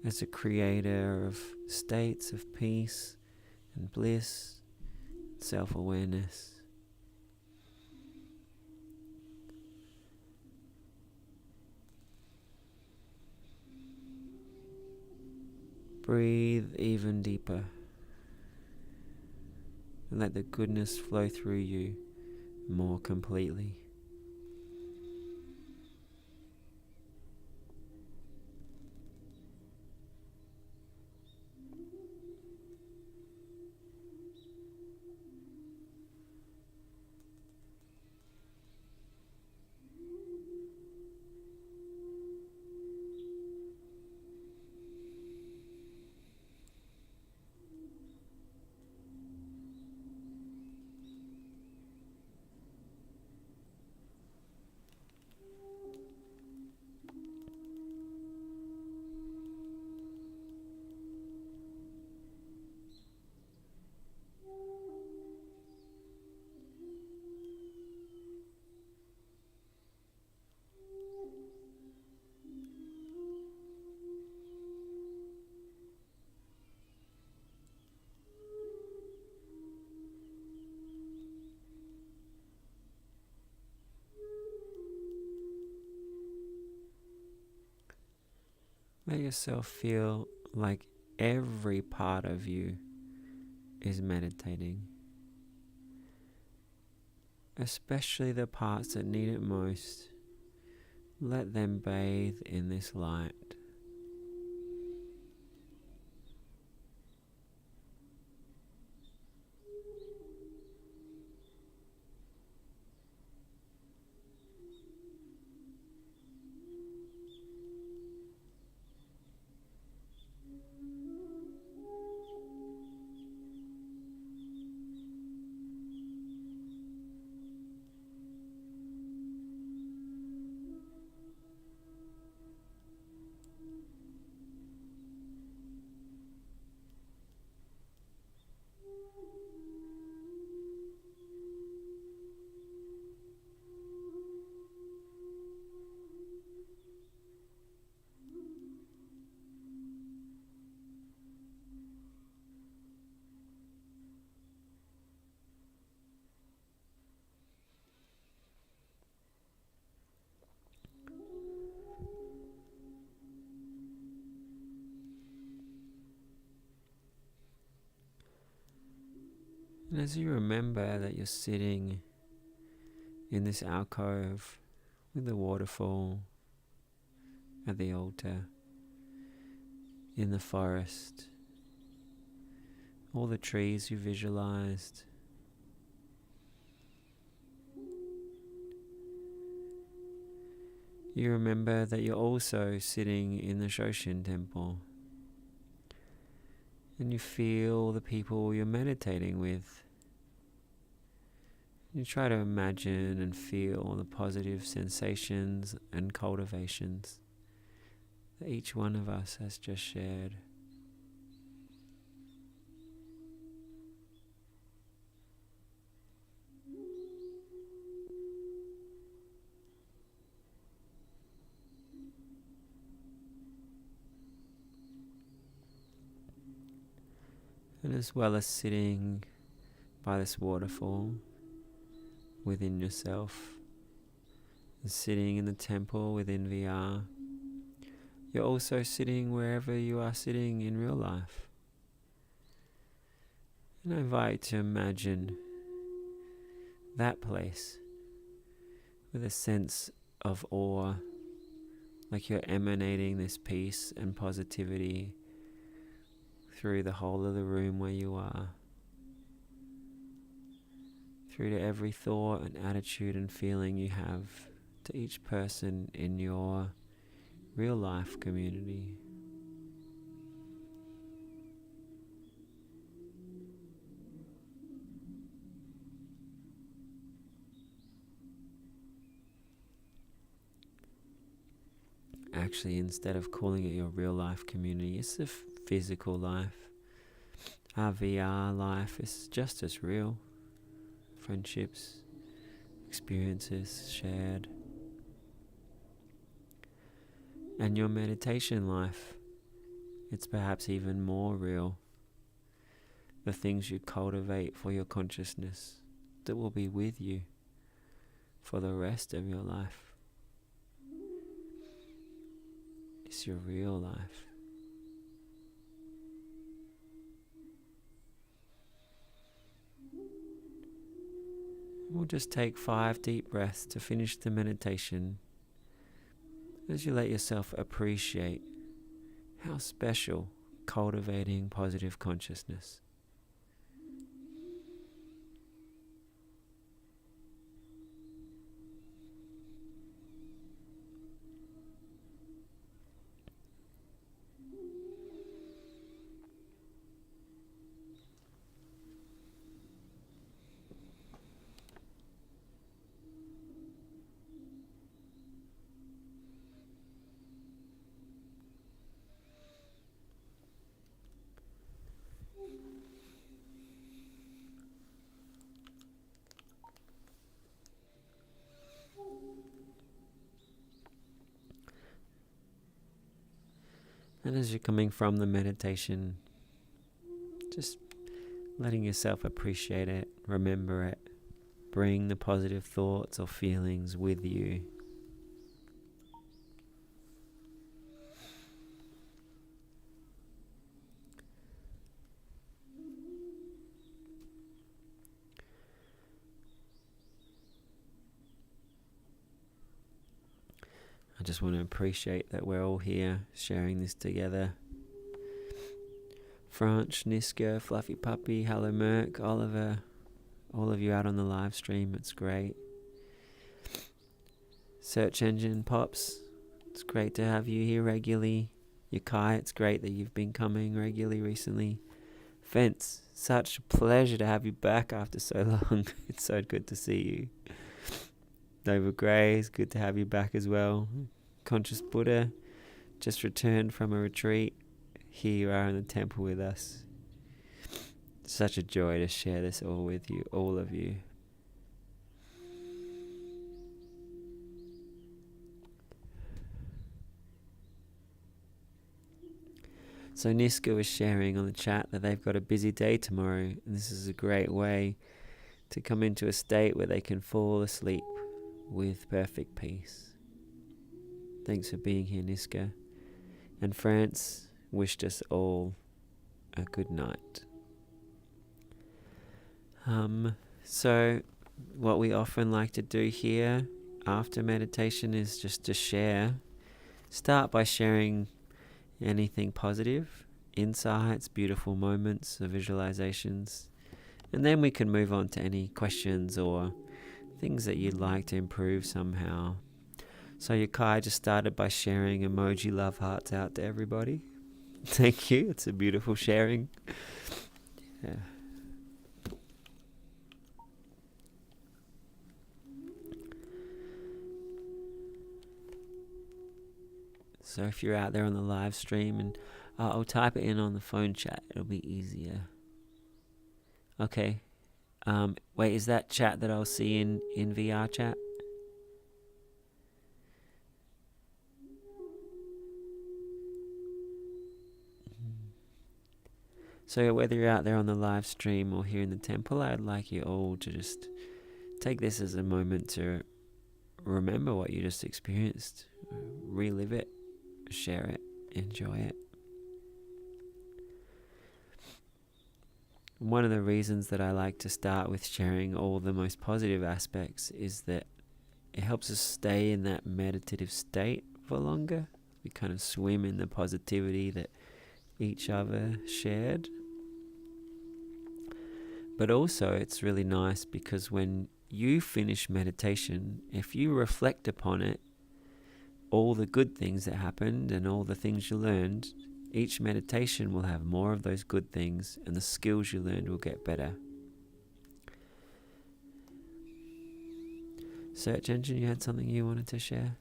as a creator of states of peace and bliss, self-awareness. Breathe even deeper and let the goodness flow through you more completely. Let yourself feel like every part of you is meditating, especially the parts that need it most. Let them bathe in this light. And as you remember that you're sitting in this alcove with the waterfall at the altar, in the forest, all the trees you visualized, you remember that you're also sitting in the Shoshin temple, and you feel the people you're meditating with. You try to imagine and feel the positive sensations and cultivations that each one of us has just shared. And as well as sitting by this waterfall within yourself, and sitting in the temple within VR, you're also sitting wherever you are sitting in real life. And I invite you to imagine that place with a sense of awe, like you're emanating this peace and positivity through the whole of the room where you are, through to every thought and attitude and feeling you have to each person in your real life community. Actually, instead of calling it your real life community, it's the physical life. Our VR life is just as real. Friendships, experiences shared. And your meditation life, it's perhaps even more real. The things you cultivate for your consciousness that will be with you for the rest of your life. It's your real life. We'll just take 5 deep breaths to finish the meditation as you let yourself appreciate how special cultivating positive consciousness. And as you're coming from the meditation, just letting yourself appreciate it, remember it, bring the positive thoughts or feelings with you. I just want to appreciate that we're all here sharing this together. Franch, Niska, Fluffy Puppy, Hello Merc, Oliver, all of you out on the live stream, it's great. Search Engine Pops, it's great to have you here regularly. Yakai, it's great that you've been coming regularly recently. Fence, such a pleasure to have you back after so long. It's so good to see you. Nova Grey, it's good to have you back as well. Conscious Buddha, just returned from a retreat. Here you are in the temple with us. Such a joy to share this all with you, all of you. So Niska was sharing on the chat that they've got a busy day tomorrow, and this is a great way to come into a state where they can fall asleep with perfect peace. Thanks for being here, Niska. And France wished us all a good night. So what we often like to do here after meditation is just to share. Start by sharing anything positive, insights, beautiful moments or visualizations, and then we can move on to any questions or things that you'd like to improve somehow. So Yokai just started by sharing emoji love hearts out to everybody. Thank you, it's a beautiful sharing. Yeah. So if you're out there on the live stream, and I'll type it in on the phone chat, it'll be easier. Okay. Wait, is that chat that I'll see in VRChat? So whether you're out there on the live stream or here in the temple, I'd like you all to just take this as a moment to remember what you just experienced, relive it, share it, enjoy it. One of the reasons that I like to start with sharing all the most positive aspects is that it helps us stay in that meditative state for longer. We kind of swim in the positivity that each other shared. But also it's really nice because when you finish meditation, if you reflect upon it, all the good things that happened and all the things you learned, each meditation will have more of those good things and the skills you learned will get better. Search Engine, you had something you wanted to share?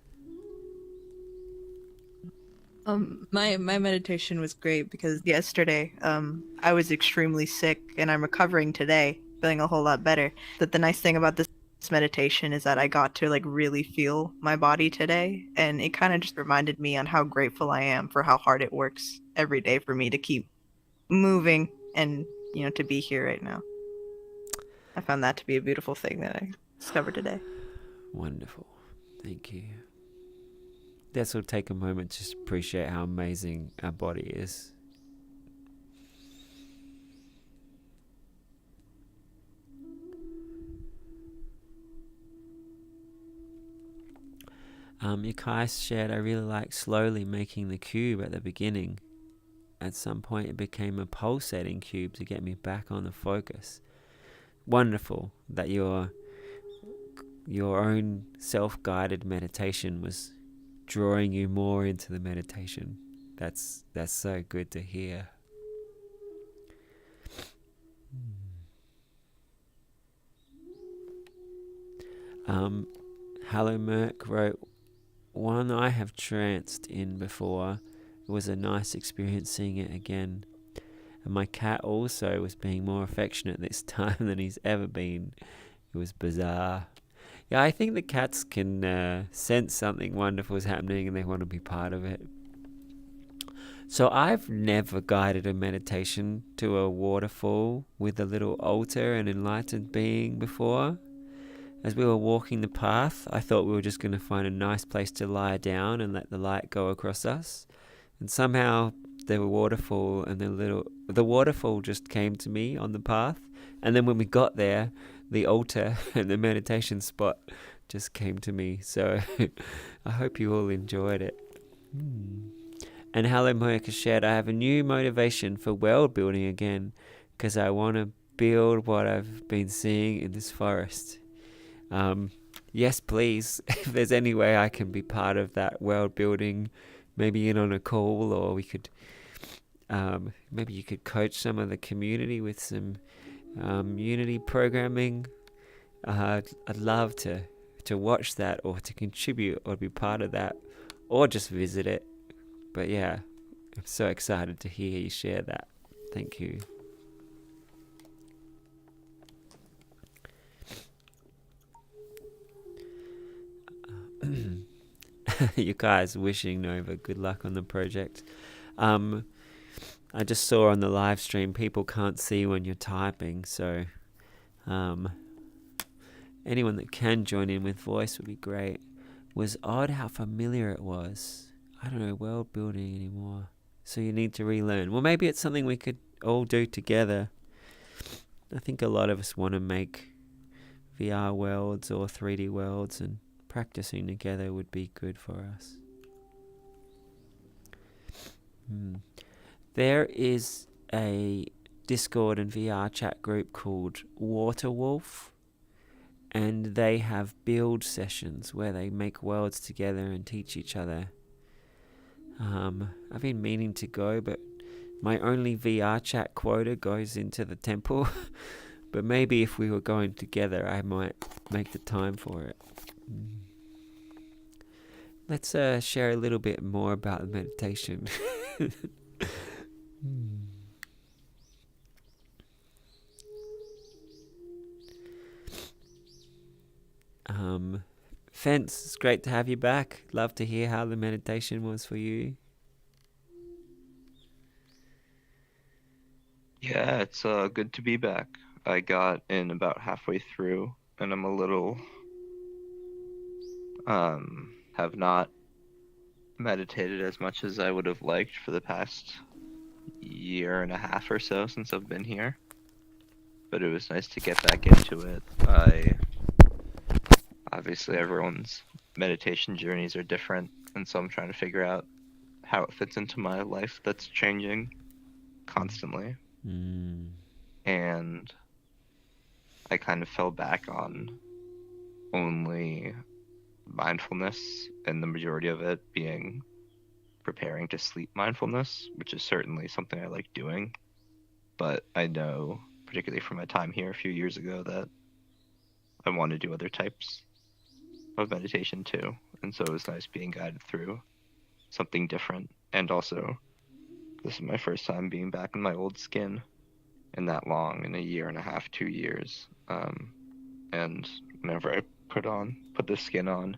My meditation was great because yesterday, I was extremely sick and I'm recovering today, feeling a whole lot better. But the nice thing about this meditation is that I got to like really feel my body today, and it kind of just reminded me on how grateful I am for how hard it works every day for me to keep moving and, to be here right now. I found that to be a beautiful thing that I discovered today. Wonderful. Thank you. This will take a moment to just appreciate how amazing our body is. Yukai shared, I really like slowly making the cube at the beginning. At some point it became a pulsating cube to get me back on the focus. Wonderful that your own self-guided meditation was drawing you more into the meditation. That's so good to hear. Hello Merc wrote, one I have tranced in before. It was a nice experience seeing it again. And my cat also was being more affectionate this time than he's ever been. It was bizarre. Yeah, I think the cats can sense something wonderful is happening and they want to be part of it. So I've never guided a meditation to a waterfall with a little altar and enlightened being before. As we were walking the path, I thought we were just going to find a nice place to lie down and let the light go across us. And somehow the waterfall and the waterfall just came to me on the path. And then when we got there, the altar and the meditation spot just came to me. So I hope you all enjoyed it. And Hello Moeka shared, I have a new motivation for world building again because I want to build what I've been seeing in this forest. Yes, please. If there's any way I can be part of that world building, maybe in on a call, or we could, maybe you could coach some of the community with some unity programming. I'd love to watch that or to contribute or be part of that or just visit it. But yeah, I'm so excited to hear you share that. Thank you. You guys wishing Nova good luck on the project. I just saw on the live stream people can't see when you're typing, so anyone that can join in with voice would be great. It was odd how familiar it was. I don't know world building anymore, so you need to relearn. Well, maybe it's something we could all do together. I think a lot of us want to make VR worlds or 3D worlds, and practicing together would be good for us. There is a Discord and VRChat group called Waterwolf, and they have build sessions where they make worlds together and teach each other. I've been meaning to go, but my only VRChat quota goes into the temple. But maybe if we were going together, I might make the time for it. Let's share a little bit more about the meditation. Fence, it's great to have you back. Love to hear how the meditation was for you. Yeah, it's good to be back. I got in about halfway through, and I'm a little have not meditated as much as I would have liked for the past year and a half or so since I've been here. But it was nice to get back into it. Obviously everyone's meditation journeys are different, and so I'm trying to figure out how it fits into my life that's changing constantly. And I kind of fell back on only mindfulness, and the majority of it being preparing to sleep mindfulness, which is certainly something I like doing. But I know, particularly from my time here a few years ago, that I want to do other types of meditation too. And so it was nice being guided through something different. And also, this is my first time being back in my old skin in that long, in a year and a half, 2 years. And whenever I put this skin on,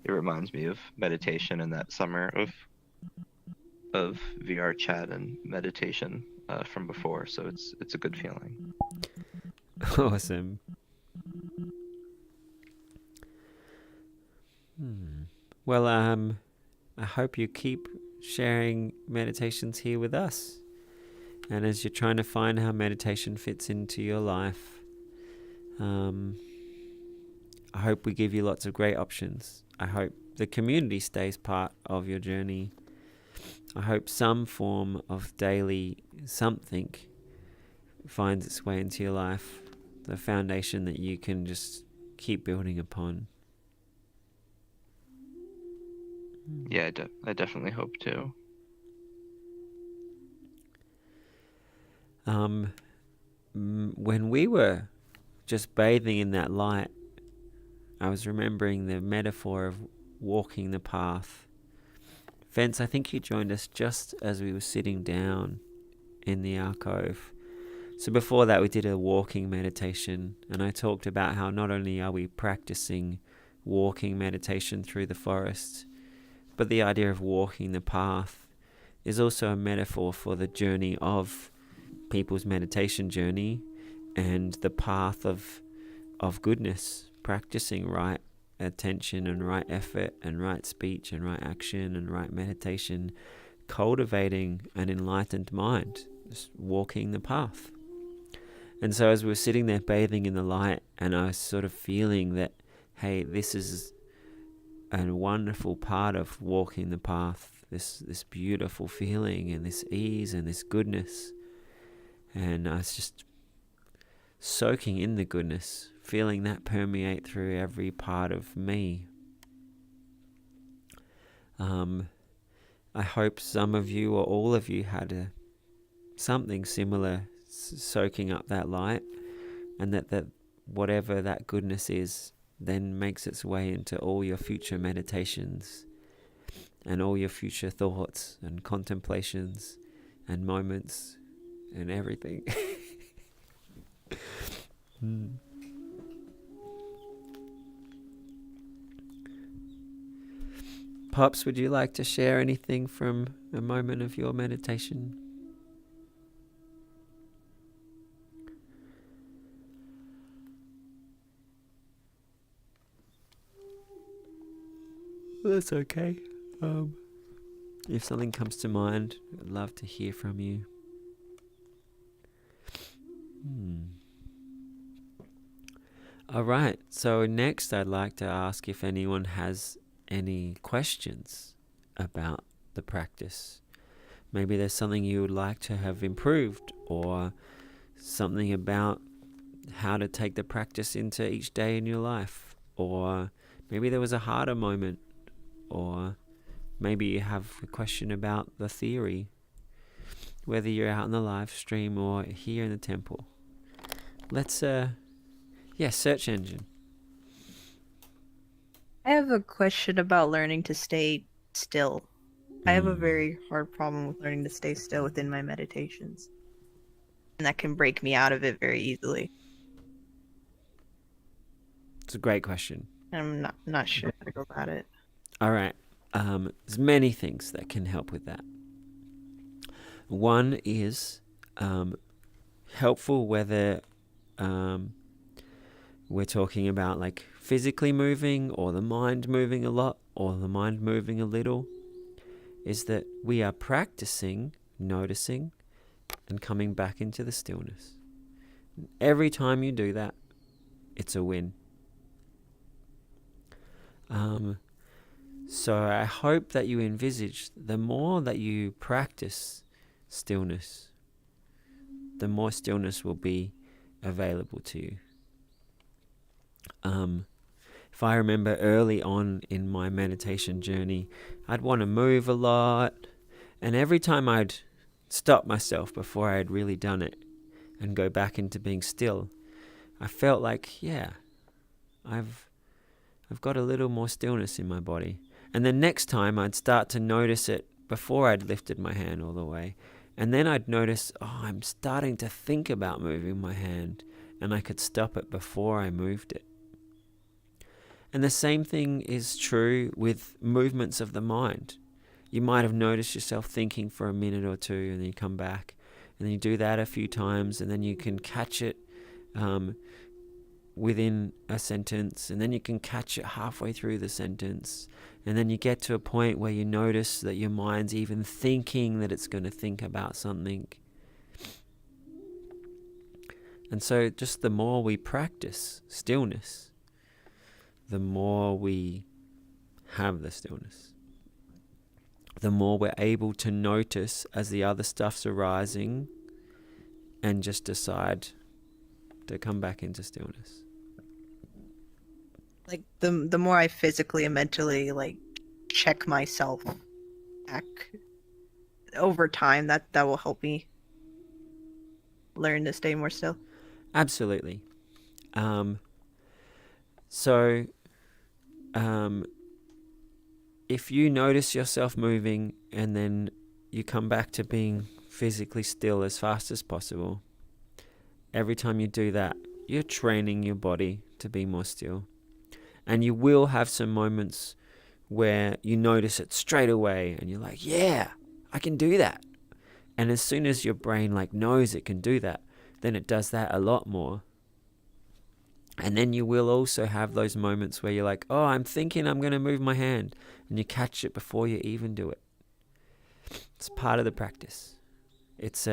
it reminds me of meditation and that summer of VRChat and meditation from before. So it's a good feeling. Awesome. Well, I hope you keep sharing meditations here with us. And as you're trying to find how meditation fits into your life, I hope we give you lots of great options. I hope the community stays part of your journey. I hope some form of daily something finds its way into your life, the foundation that you can just keep building upon. Yeah, I definitely hope to. When we were just bathing in that light, I was remembering the metaphor of walking the path. Vince, I think you joined us just as we were sitting down in the alcove. So before that, we did a walking meditation, and I talked about how not only are we practicing walking meditation through the forest, but the idea of walking the path is also a metaphor for the journey of people's meditation journey and the path of goodness, practicing right attention and right effort and right speech and right action and right meditation, cultivating an enlightened mind, just walking the path. And so as we were sitting there bathing in the light, and I was sort of feeling that, hey, this is a wonderful part of walking the path, this beautiful feeling and this ease and this goodness. And I was just soaking in the goodness, feeling that permeate through every part of me. I hope some of you or all of you had something similar soaking up that light, and that whatever that goodness is then makes its way into all your future meditations and all your future thoughts and contemplations and moments and everything. Pops, would you like to share anything from a moment of your meditation? That's okay. If something comes to mind, I'd love to hear from you. All right. So next I'd like to ask if anyone has any questions about the practice. Maybe there's something you would like to have improved, or something about how to take the practice into each day in your life, or maybe there was a harder moment, or maybe you have a question about the theory, whether you're out in the live stream or here in the temple. Let's search engine. I have a question about learning to stay still. I have a very hard problem with learning to stay still within my meditations. And that can break me out of it very easily. It's a great question. And I'm not sure how to go about it. All right. There's many things that can help with that. One is helpful whether we're talking about like physically moving, or the mind moving a lot, or the mind moving a little, is that we are practicing noticing and coming back into the stillness. Every time you do that, it's a win. So I hope that you envisage the more that you practice stillness, the more stillness will be available to you. If I remember early on in my meditation journey, I'd want to move a lot, and every time I'd stop myself before I had really done it and go back into being still, I felt like, yeah, I've got a little more stillness in my body. And the next time I'd start to notice it before I'd lifted my hand all the way. And then I'd notice, I'm starting to think about moving my hand, and I could stop it before I moved it. And the same thing is true with movements of the mind. You might have noticed yourself thinking for a minute or two, and then you come back, and then you do that a few times, and then you can catch it within a sentence, and then you can catch it halfway through the sentence, and then you get to a point where you notice that your mind's even thinking that it's going to think about something. And so just the more we practice stillness, the more we have the stillness. The more we're able to notice as the other stuff's arising and just decide to come back into stillness. Like the more I physically and mentally like check myself back over time, that will help me learn to stay more still. Absolutely. If you notice yourself moving and then you come back to being physically still as fast as possible, every time you do that, you're training your body to be more still. And you will have some moments where you notice it straight away and you're like, yeah, I can do that. And as soon as your brain like knows it can do that, then it does that a lot more. And then you will also have those moments where you're like, I'm thinking I'm going to move my hand, and you catch it before you even do it. It's part of the practice. It's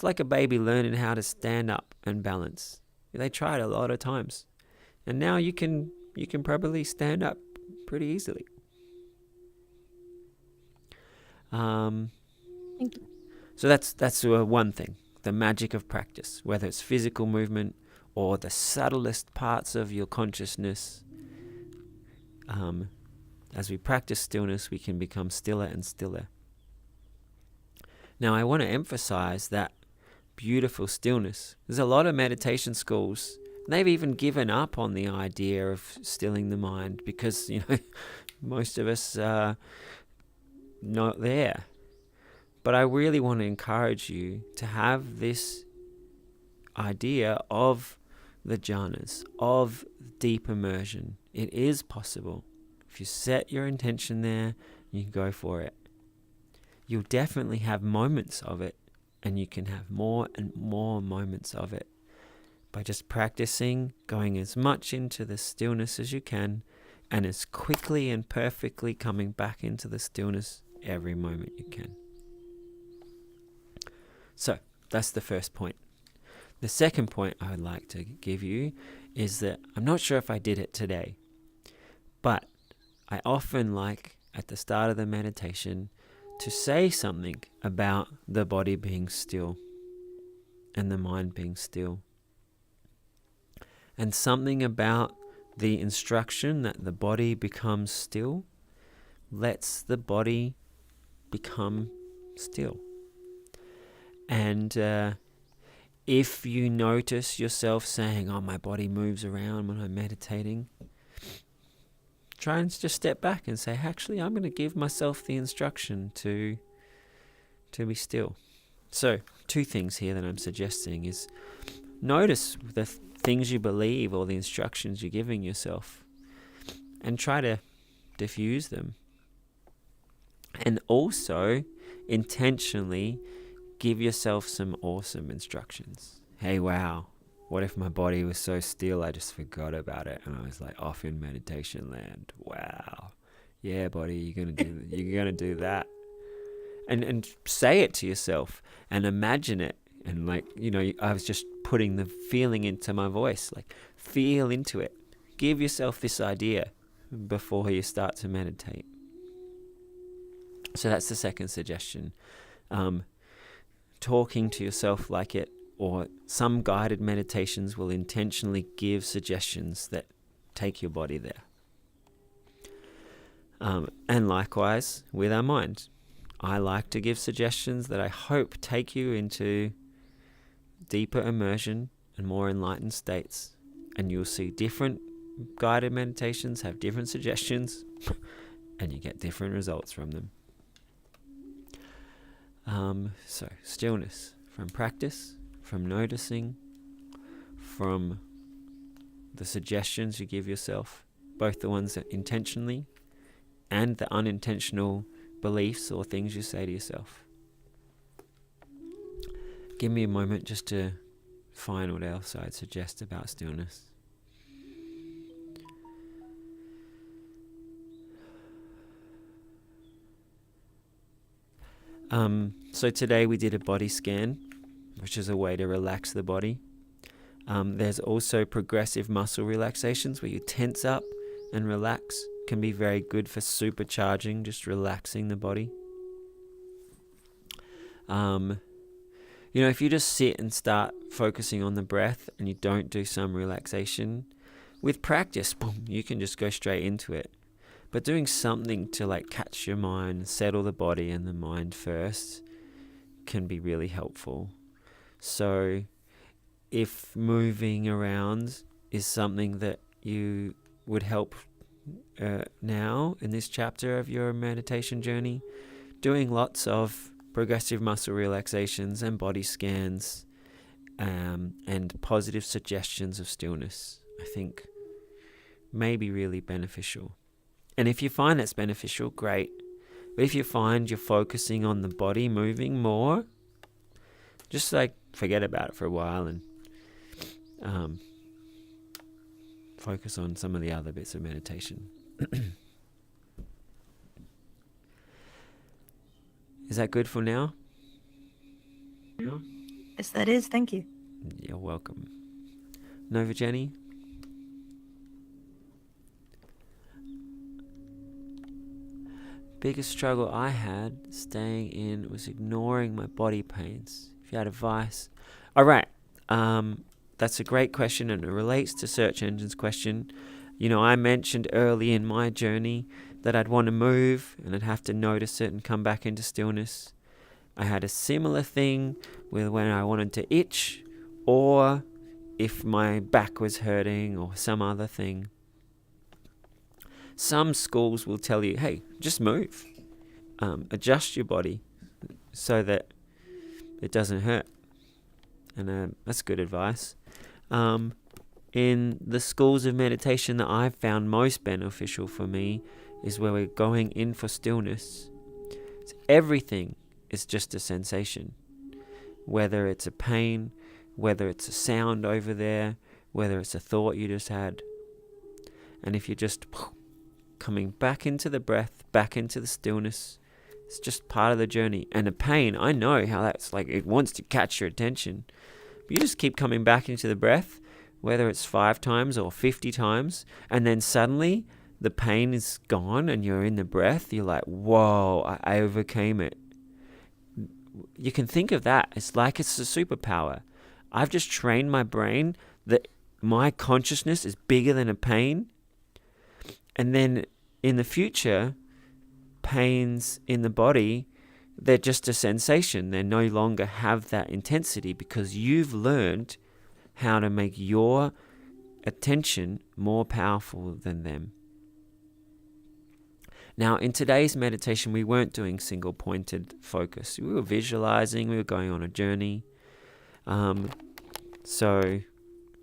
like a baby learning how to stand up and balance. They try it a lot of times, and now you can probably stand up pretty easily. Thank you. So that's one thing, the magic of practice, whether it's physical movement or the subtlest parts of your consciousness. As we practice stillness, we can become stiller and stiller. Now, I want to emphasize that beautiful stillness. There's a lot of meditation schools, they've even given up on the idea of stilling the mind because, most of us are not there. But I really want to encourage you to have this idea of the jhanas, of deep immersion. It is possible. If you set your intention there, you can go for it. You'll definitely have moments of it, and you can have more and more moments of it by just practicing going as much into the stillness as you can, and as quickly and perfectly coming back into the stillness every moment you can. So that's the first point. The second point I would like to give you is that I'm not sure if I did it today, but I often like at the start of the meditation to say something about the body being still and the mind being still. And something about the instruction that the body becomes still lets the body become still. And if you notice yourself saying, oh, my body moves around when I'm meditating, try and just step back and say, actually, I'm going to give myself the instruction to be still. So, two things here that I'm suggesting is notice the things you believe or the instructions you're giving yourself and try to diffuse them. And also, intentionally give yourself some awesome instructions. Hey, wow, what if my body was so still I just forgot about it and I was like off in meditation land? Wow. Yeah, buddy, you're gonna do that. And say it to yourself and imagine it. And like, I was just putting the feeling into my voice. Like, feel into it. Give yourself this idea before you start to meditate. So that's the second suggestion. Talking to yourself like it, or some guided meditations will intentionally give suggestions that take your body there. And likewise with our mind. I like to give suggestions that I hope take you into deeper immersion and more enlightened states. And you'll see different guided meditations have different suggestions and you get different results from them. So stillness from practice, from noticing, from the suggestions you give yourself, both the ones that intentionally and the unintentional beliefs or things you say to yourself. Give me a moment just to find what else I'd suggest about stillness. So today we did a body scan, which is a way to relax the body. There's also progressive muscle relaxations where you tense up and relax. Can be very good for supercharging, just relaxing the body. If you just sit and start focusing on the breath and you don't do some relaxation, with practice, boom, you can just go straight into it. But doing something to like catch your mind, settle the body and the mind first can be really helpful. So if moving around is something that you would help now in this chapter of your meditation journey, doing lots of progressive muscle relaxations and body scans and positive suggestions of stillness, I think may be really beneficial. And if you find that's beneficial, great. But if you find you're focusing on the body moving more, just like forget about it for a while and focus on some of the other bits of meditation. Is that good for now? Yes, that is. Thank you. You're welcome. Nova Jenny? Biggest struggle I had staying in was ignoring my body pains. If you had advice. Alright, that's a great question and it relates to Search Engine's question. I mentioned early in my journey that I'd want to move and I'd have to notice it and come back into stillness. I had a similar thing with when I wanted to itch or if my back was hurting or some other thing. Some schools will tell you, hey, just move. Adjust your body so that it doesn't hurt. And that's good advice. In the schools of meditation that I've found most beneficial for me is where we're going in for stillness. So everything is just a sensation. Whether it's a pain, whether it's a sound over there, whether it's a thought you just had. And if you're just coming back into the breath, back into the stillness, it's just part of the journey. And the pain, I know how that's like, it wants to catch your attention. You just keep coming back into the breath, whether it's 5 times or 50 times, and then suddenly the pain is gone and you're in the breath. You're like, whoa, I overcame it. You can think of that. It's like it's a superpower. I've just trained my brain that my consciousness is bigger than a pain. And then in the future, pains in the body, they're just a sensation. They no longer have that intensity because you've learned how to make your attention more powerful than them. Now, in today's meditation, we weren't doing single-pointed focus. We were visualizing, we were going on a journey. So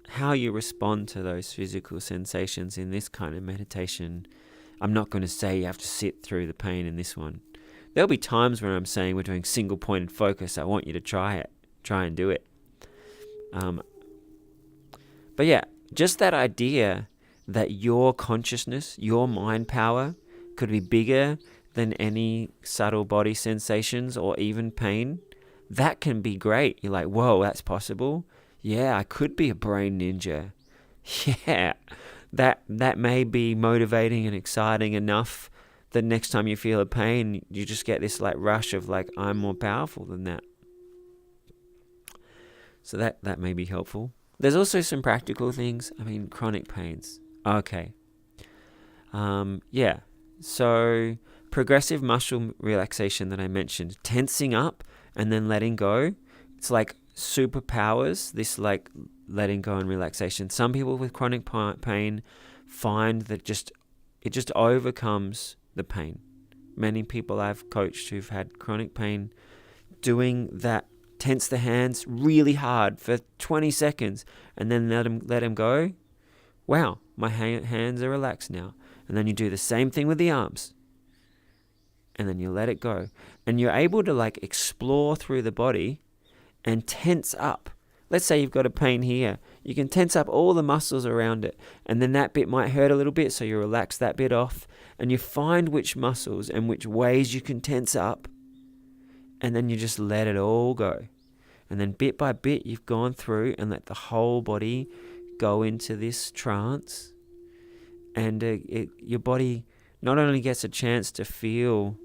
how you respond to those physical sensations in this kind of meditation, I'm not going to say you have to sit through the pain in this one. There'll be times when I'm saying we're doing single-pointed focus. I want you to try it. Try and do it. But yeah, just that idea that your consciousness, your mind power, could be bigger than any subtle body sensations or even pain, that can be great. You're like, whoa, that's possible. Yeah, I could be a brain ninja. Yeah, that may be motivating and exciting enough that next time you feel a pain, you just get this like rush of like, I'm more powerful than that. So that may be helpful. There's also some practical things. I mean, chronic pains. Okay. Yeah. So progressive muscle relaxation that I mentioned, tensing up and then letting go. It's like superpowers, this like letting go and relaxation. Some people with chronic pain find that it just overcomes the pain. Many people I've coached who've had chronic pain, doing that, tense the hands really hard for 20 seconds and then let them go. Wow, my hands are relaxed now. And then you do the same thing with the arms. And then you let it go. And you're able to like explore through the body and tense up. Let's say you've got a pain here. You can tense up all the muscles around it. And then that bit might hurt a little bit, so you relax that bit off. And you find which muscles and which ways you can tense up. And then you just let it all go. And then bit by bit, you've gone through and let the whole body go into this trance. And your body not only gets a chance to feel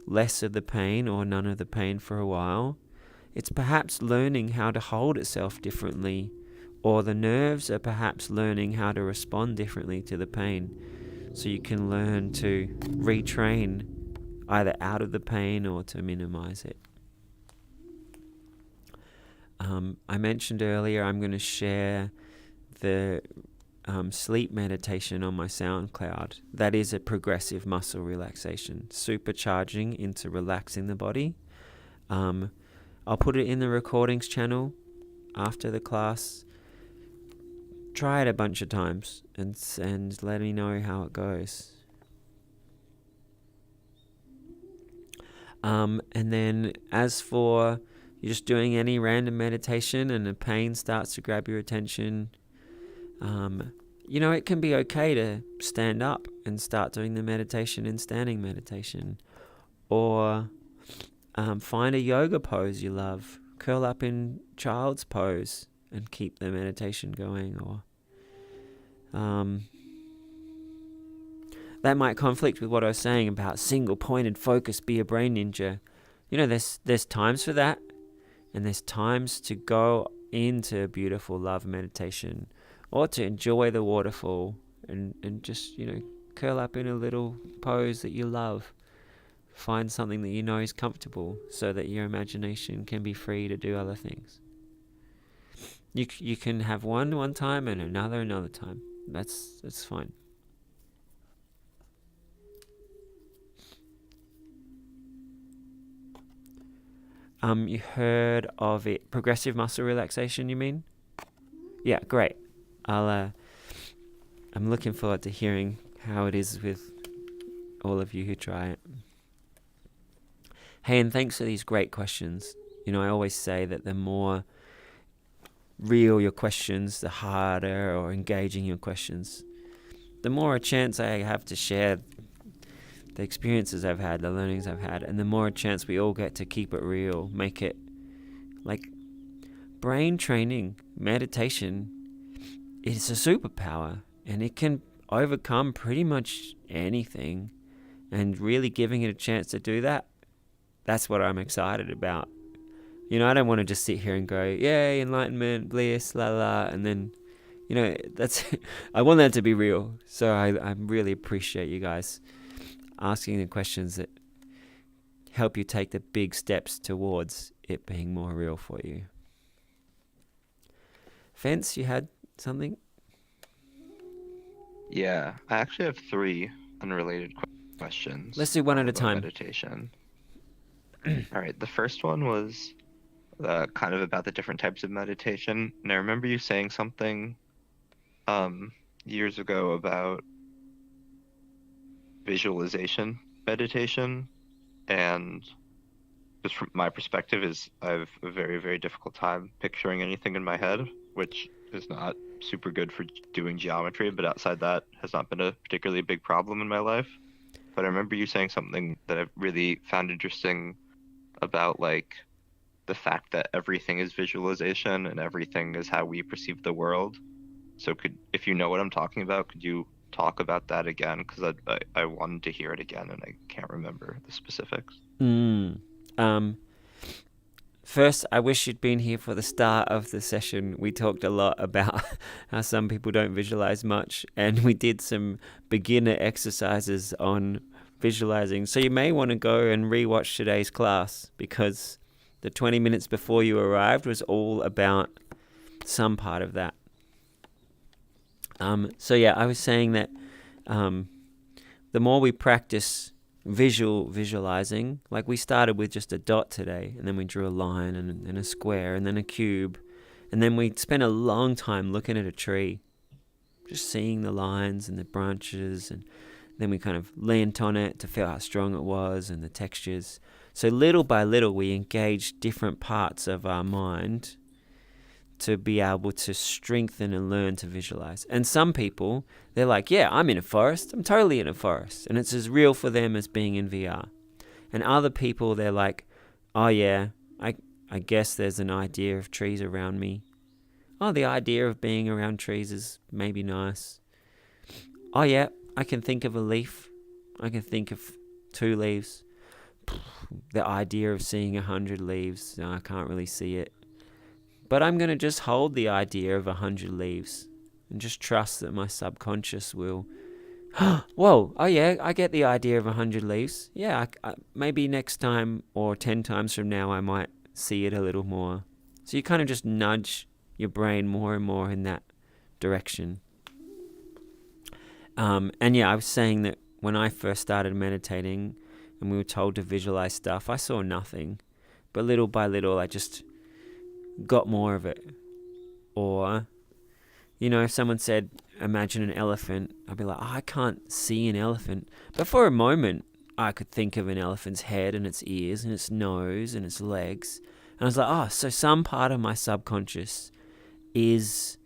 less of the pain or none of the pain for a while, it's perhaps learning how to hold itself differently, or the nerves are perhaps learning how to respond differently to the pain. So you can learn to retrain either out of the pain or to minimize it. I mentioned earlier I'm going to share the sleep meditation on my SoundCloud. That is a progressive muscle relaxation, supercharging into relaxing the body. I'll put it in the recordings channel after the class. Try it a bunch of times and let me know how it goes. And then as for you're just doing any random meditation and the pain starts to grab your attention, it can be okay to stand up and start doing the meditation in standing meditation. Or find a yoga pose you love. Curl up in child's pose and keep the meditation going. Or that might conflict with what I was saying about single-pointed focus, be a brain ninja. There's times for that, and there's times to go into beautiful love meditation, or to enjoy the waterfall and just, curl up in a little pose that you love. Find something that you know is comfortable so that your imagination can be free to do other things. You can have one time and another time. That's fine. You heard of it, progressive muscle relaxation, you mean? Yeah, great. I'm looking forward to hearing how it is with all of you who try it. Hey, and thanks for these great questions. I always say that the more real your questions, the harder or engaging your questions, the more a chance I have to share the experiences I've had, the learnings I've had, and the more a chance we all get to keep it real, make it like brain training, meditation, is a superpower, and it can overcome pretty much anything. And really giving it a chance to do that, that's what I'm excited about. You know, I don't want to just sit here and go, yay, enlightenment, bliss, la la, and then, you know, that's I want that to be real. So I really appreciate you guys asking the questions that help you take the big steps towards it being more real for you. Fence, you had something? Yeah, I actually have 3 unrelated questions. Let's do one at a about time. Meditation. All right, the first one was kind of about the different types of meditation. And I remember you saying something years ago about visualization meditation, and just from my perspective is I have a very, very difficult time picturing anything in my head, which is not super good for doing geometry, but outside that has not been a particularly big problem in my life. But I remember you saying something that I really found interesting about like the fact that everything is visualization and everything is how we perceive the world. So if you know what I'm talking about, could you talk about that again? Because I wanted to hear it again and I can't remember the specifics. First, I wish you'd been here for the start of the session. We talked a lot about how some people don't visualize much, and we did some beginner exercises on visualizing. So you may want to go and rewatch today's class, because the 20 minutes before you arrived was all about some part of that. So yeah, I was saying that the more we practice visualizing, like we started with just a dot today, and then we drew a line and a square and then a cube, and then we spent a long time looking at a tree, just seeing the lines and the branches, and then we kind of leant on it to feel how strong it was and the textures. So little by little we engaged different parts of our mind to be able to strengthen and learn to visualize. And some people, they're like, yeah, I'm in a forest. I'm totally in a forest. And it's as real for them as being in VR. And other people, they're like, oh yeah, I guess there's an idea of trees around me. Oh, the idea of being around trees is maybe nice. Oh yeah, I can think of a leaf. I can think of 2 leaves. The idea of seeing 100 leaves, no, I can't really see it. But I'm going to just hold the idea of 100 leaves and just trust that my subconscious will, whoa, oh yeah, I get the idea of 100 leaves. Yeah, maybe next time or 10 times from now I might see it a little more. So you kind of just nudge your brain more and more in that direction. And yeah, I was saying that when I first started meditating and we were told to visualize stuff, I saw nothing. But little by little, I just got more of it. Or, you know, if someone said, imagine an elephant, I'd be like, oh, I can't see an elephant. But for a moment, I could think of an elephant's head and its ears and its nose and its legs. And I was like, oh, so some part of my subconscious is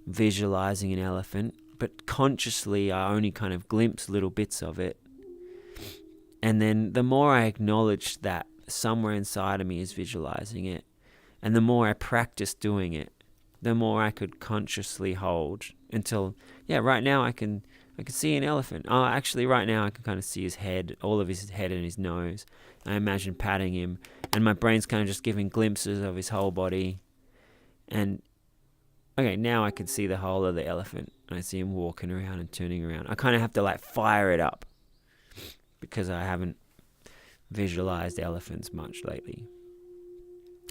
visualizing an elephant, but consciously I only kind of glimpse little bits of it. And then the more I acknowledge that somewhere inside of me is visualizing it, and the more I practice doing it, the more I could consciously hold until, yeah, right now I can see an elephant. Oh, actually right now I can kind of see his head, all of his head and his nose. I imagine patting him, and my brain's kind of just giving glimpses of his whole body. And okay, now I can see the whole of the elephant. I see him walking around and turning around. I kind of have to like fire it up because I haven't visualized elephants much lately.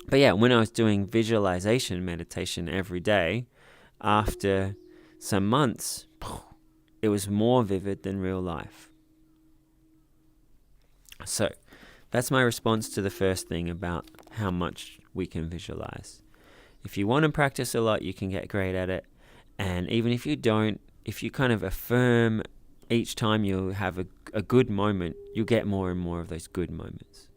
But yeah, when I was doing visualization meditation every day, after some months, it was more vivid than real life. So that's my response to the first thing about how much we can visualize. If you want to practice a lot, you can get great at it. And even if you don't, if you kind of affirm each time you have a good moment, you'll get more and more of those good moments.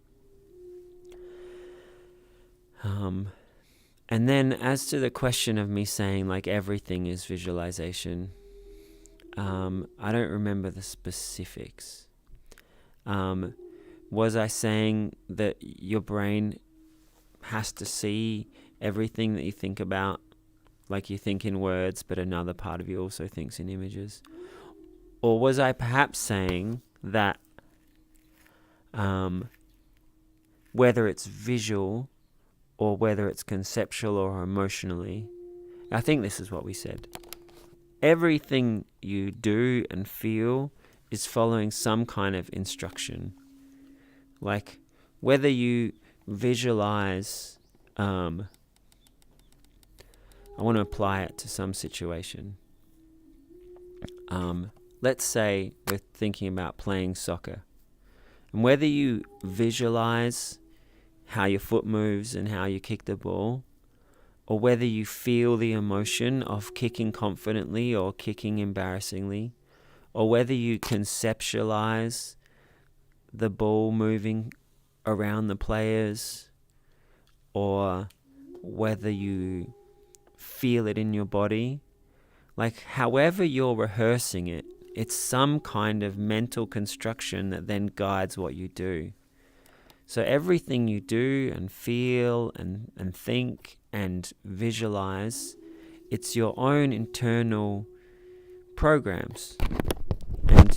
And then as to the question of me saying like everything is visualization, I don't remember the specifics. Was I saying that your brain has to see everything that you think about, like you think in words, but another part of you also thinks in images? Or was I perhaps saying that whether it's visual or whether it's conceptual or emotionally, I think this is what we said. Everything you do and feel is following some kind of instruction. Like whether you visualize, I want to apply it to some situation. Let's say we're thinking about playing soccer. And whether you visualize how your foot moves and how you kick the ball, or whether you feel the emotion of kicking confidently or kicking embarrassingly, or whether you conceptualize the ball moving around the players, or whether you feel it in your body, like however you're rehearsing it, it's some kind of mental construction that then guides what you do. So everything you do and feel and think and visualize, it's your own internal programs.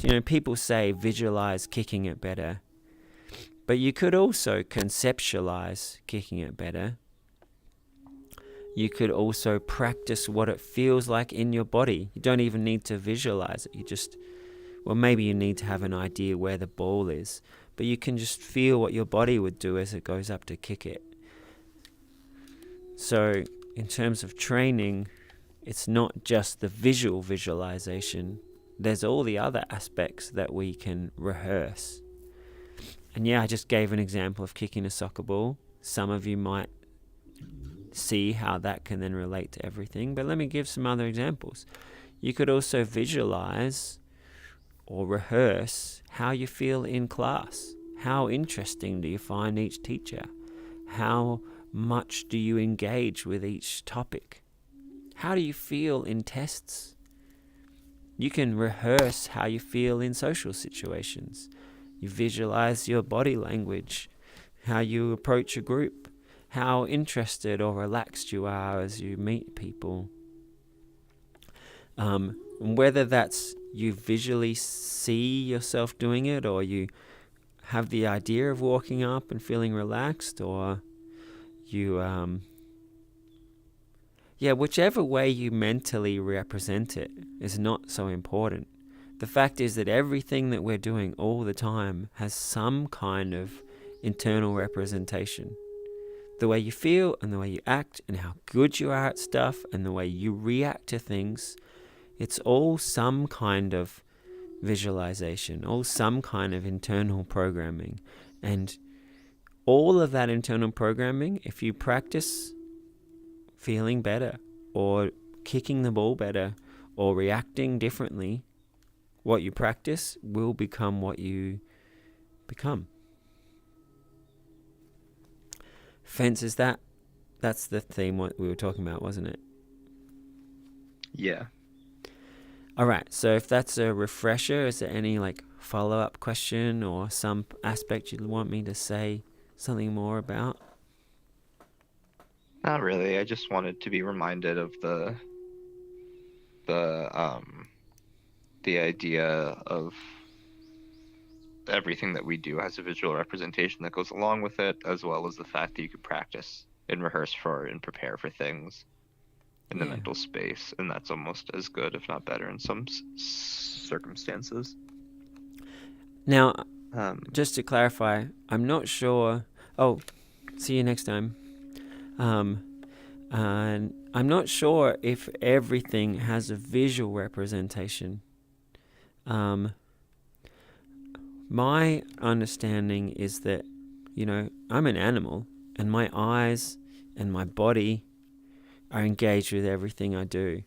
And people say visualize kicking it better, but you could also conceptualize kicking it better. You could also practice what it feels like in your body. You don't even need to visualize it. Maybe you need to have an idea where the ball is, but you can just feel what your body would do as it goes up to kick it. So in terms of training, it's not just the visual visualization. There's all the other aspects that we can rehearse. And I just gave an example of kicking a soccer ball. Some of you might see how that can then relate to everything, but let me give some other examples. You could also visualize or rehearse how you feel in class. How interesting do you find each teacher? How much do you engage with each topic? How do you feel in tests? You can rehearse how you feel in social situations. You visualize your body language, how you approach a group, how interested or relaxed you are as you meet people. Whether that's you visually see yourself doing it, or you have the idea of walking up and feeling relaxed, or you, whichever way you mentally represent it is not so important. The fact is that everything that we're doing all the time has some kind of internal representation. The way you feel and the way you act and how good you are at stuff and the way you react to things, it's all some kind of visualization, all some kind of internal programming. And all of that internal programming, if you practice feeling better or kicking the ball better or reacting differently, what you practice will become what you become. Fence, that's the theme what we were talking about, wasn't it? Yeah. All right, so if that's a refresher, is there any follow-up question or some aspect you'd want me to say something more about? Not really. I just wanted to be reminded of the idea of everything that we do has a visual representation that goes along with it, as well as the fact that you could practice and rehearse for and prepare for things in the mental space, and that's almost as good, if not better, in some circumstances. Now, just to clarify, I'm not sure. Oh, see you next time. And I'm not sure if everything has a visual representation. My understanding is that, I'm an animal, and my eyes and my body are engaged with everything I do.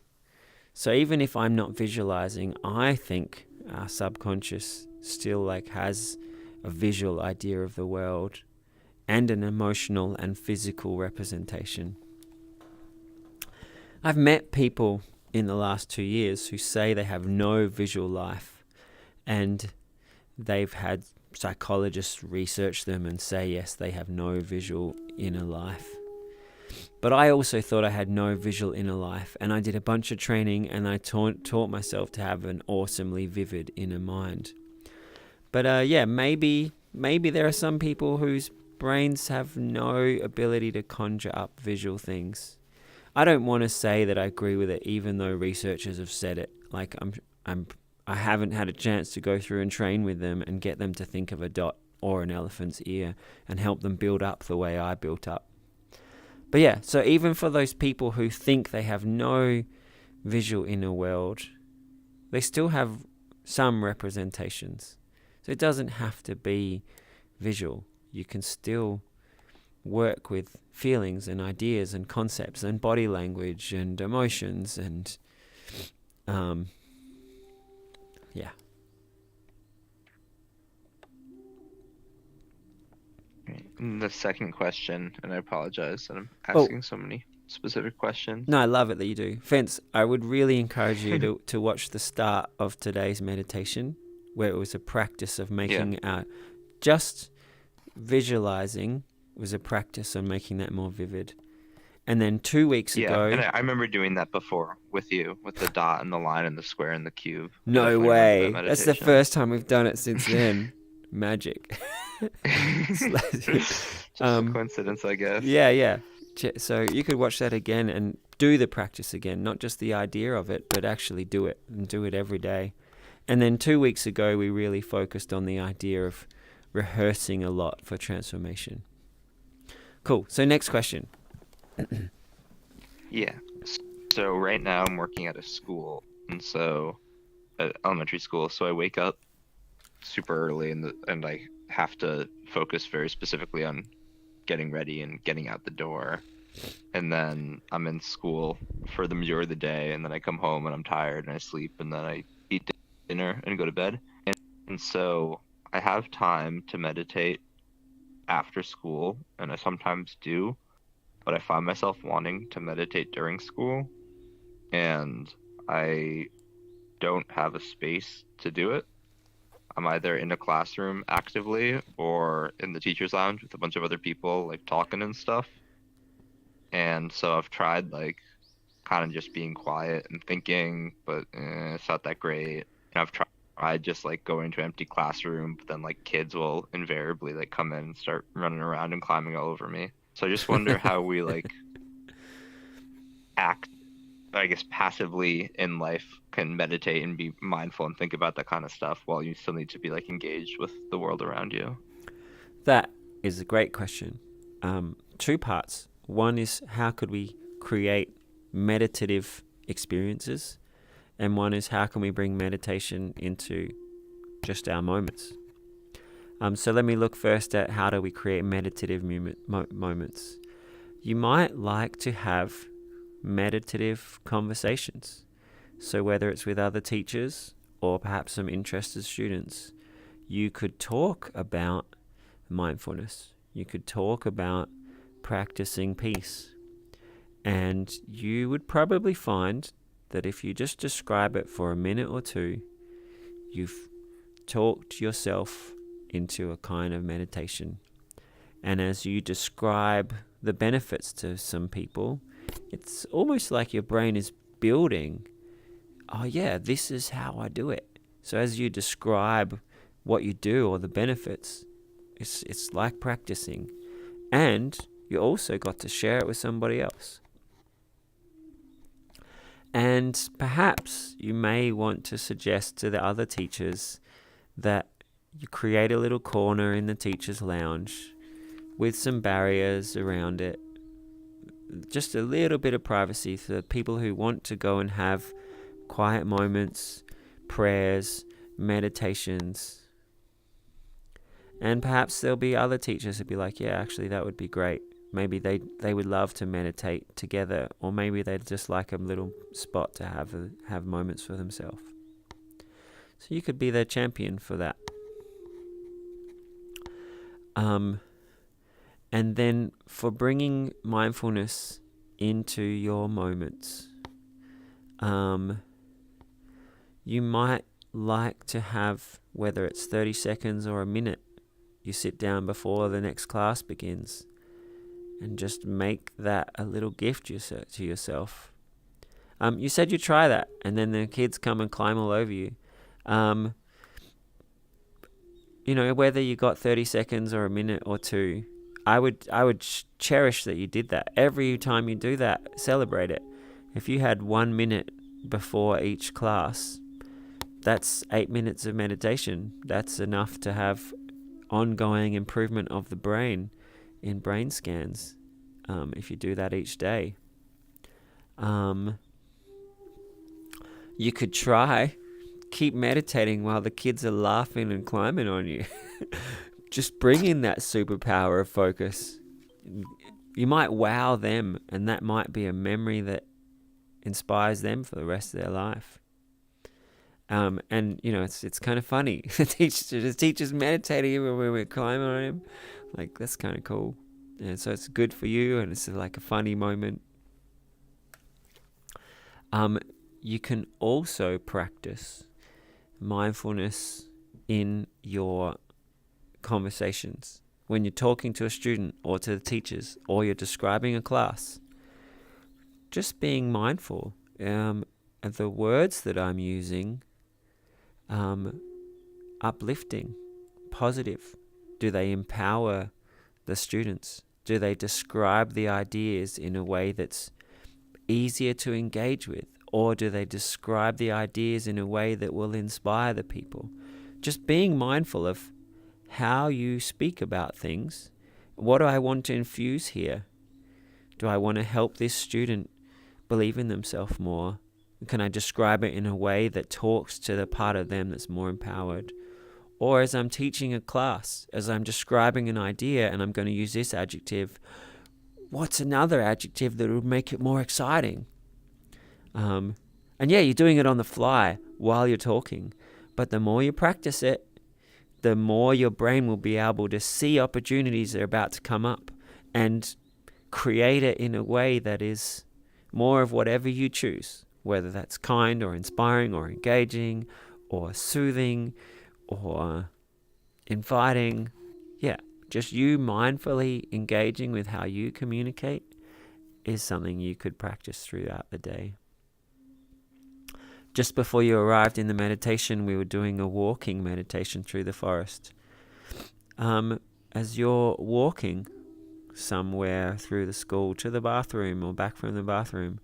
So even if I'm not visualizing, I think our subconscious still has a visual idea of the world and an emotional and physical representation. I've met people in the last 2 years who say they have no visual life, and they've had psychologists research them and say yes, they have no visual inner life. But I also thought I had no visual inner life, and I did a bunch of training, and I taught myself to have an awesomely vivid inner mind. But yeah, maybe there are some people whose brains have no ability to conjure up visual things. I don't want to say that I agree with it, even though researchers have said it. Like I haven't had a chance to go through and train with them and get them to think of a dot or an elephant's ear and help them build up the way I built up. But yeah, so even for those people who think they have no visual inner world, they still have some representations. So it doesn't have to be visual. You can still work with feelings and ideas and concepts and body language and emotions and yeah. And the second question, and I apologize that I'm asking so many specific questions. No, I love it that you do. Fence, I would really encourage you to watch the start of today's meditation, where it was a practice of making just visualizing was a practice on making that more vivid. And then 2 weeks ago... Yeah, and I remember doing that before with you, with the dot and the line and the square and the cube. No way. That's the first time we've done it since then. Magic. Just a coincidence, I guess. Yeah. So you could watch that again and do the practice again, not just the idea of it, but actually do it and do it every day. And then 2 weeks ago, we really focused on the idea of rehearsing a lot for transformation. Cool. So next question. Yeah. So right now I'm working at a school, and so at elementary school. So I wake up super early, and I have to focus very specifically on getting ready and getting out the door. And then I'm in school for the majority of the day, and then I come home and I'm tired and I sleep, and then I eat dinner and go to bed. And so I have time to meditate after school, and I sometimes do, but I find myself wanting to meditate during school, and I don't have a space to do it. I'm either in a classroom actively or in the teacher's lounge with a bunch of other people, like talking and stuff. And so I've tried like kind of just being quiet and thinking, but it's not that great. And I've tried just like going to an empty classroom, but then like kids will invariably like come in and start running around and climbing all over me. So I just wonder how we like act, I guess, passively in life can meditate and be mindful and think about that kind of stuff while you still need to be like engaged with the world around you. That is a great question. 2 parts. One is how could we create meditative experiences, and one is how can we bring meditation into just our moments. So let me look first at how do we create meditative moments. You might like to have meditative conversations. So whether it's with other teachers or perhaps some interested students, you could talk about mindfulness. You could talk about practicing peace. And you would probably find that if you just describe it for a minute or two, you've talked yourself into a kind of meditation. And as you describe the benefits to some people, it's almost like your brain is building, oh yeah, this is how I do it. So as you describe what you do or the benefits, it's like practicing. And you also got to share it with somebody else. And perhaps you may want to suggest to the other teachers that you create a little corner in the teacher's lounge with some barriers around it. Just a little bit of privacy for people who want to go and have quiet moments, prayers, meditations. And perhaps there'll be other teachers who'll be like, yeah, actually that would be great. Maybe they would love to meditate together, or maybe they'd just like a little spot to have moments for themselves. So you could be their champion for that. And then for bringing mindfulness into your moments, you might like to have, whether it's 30 seconds or a minute, you sit down before the next class begins and just make that a little gift to yourself. You said you try that, and then the kids come and climb all over you. Whether you got 30 seconds or a minute or two, I would cherish that you did that. Every time you do that, celebrate it. If you had 1 minute before each class, that's 8 minutes of meditation. That's enough to have ongoing improvement of the brain in brain scans, if you do that each day. You could keep meditating while the kids are laughing and climbing on you. Just bring in that superpower of focus. You might wow them, and that might be a memory that inspires them for the rest of their life. It's kind of funny. The teacher's meditating when we're climbing on him. Like, that's kind of cool. And so it's good for you, and it's like a funny moment. You can also practice mindfulness in your conversations. When you're talking to a student or to the teachers, or you're describing a class, just being mindful of the words that I'm using. Uplifting, positive. Do they empower the students? Do they describe the ideas in a way that's easier to engage with? Or do they describe the ideas in a way that will inspire the people? Just being mindful of how you speak about things. What do I want to infuse here? Do I want to help this student believe in themselves more? Can I describe it in a way that talks to the part of them that's more empowered? Or as I'm teaching a class, as I'm describing an idea and I'm going to use this adjective, what's another adjective that would make it more exciting? You're doing it on the fly while you're talking. But the more you practice it, the more your brain will be able to see opportunities that are about to come up and create it in a way that is more of whatever you choose. Whether that's kind or inspiring or engaging or soothing or inviting. Yeah, just you mindfully engaging with how you communicate is something you could practice throughout the day. Just before you arrived in the meditation, we were doing a walking meditation through the forest. As you're walking somewhere through the school to the bathroom or back from the bathroom,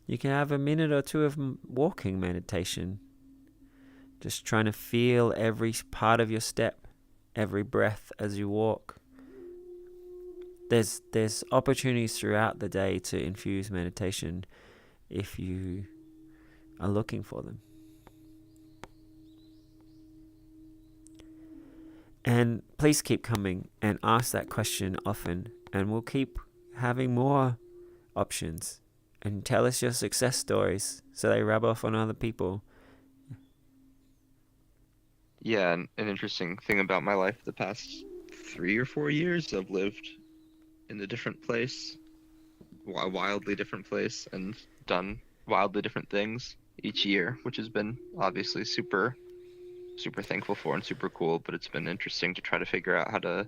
you can have a minute or two of walking meditation. Just trying to feel every part of your step, every breath as you walk. There's opportunities throughout the day to infuse meditation if you are looking for them. And please keep coming and ask that question often, and we'll keep having more options. And tell us your success stories so they rub off on other people. Yeah, and an interesting thing about my life the past 3 or 4 years, I've lived in a different place, a wildly different place, and done wildly different things each year, which has been obviously super, super thankful for and super cool, but it's been interesting to try to figure out how to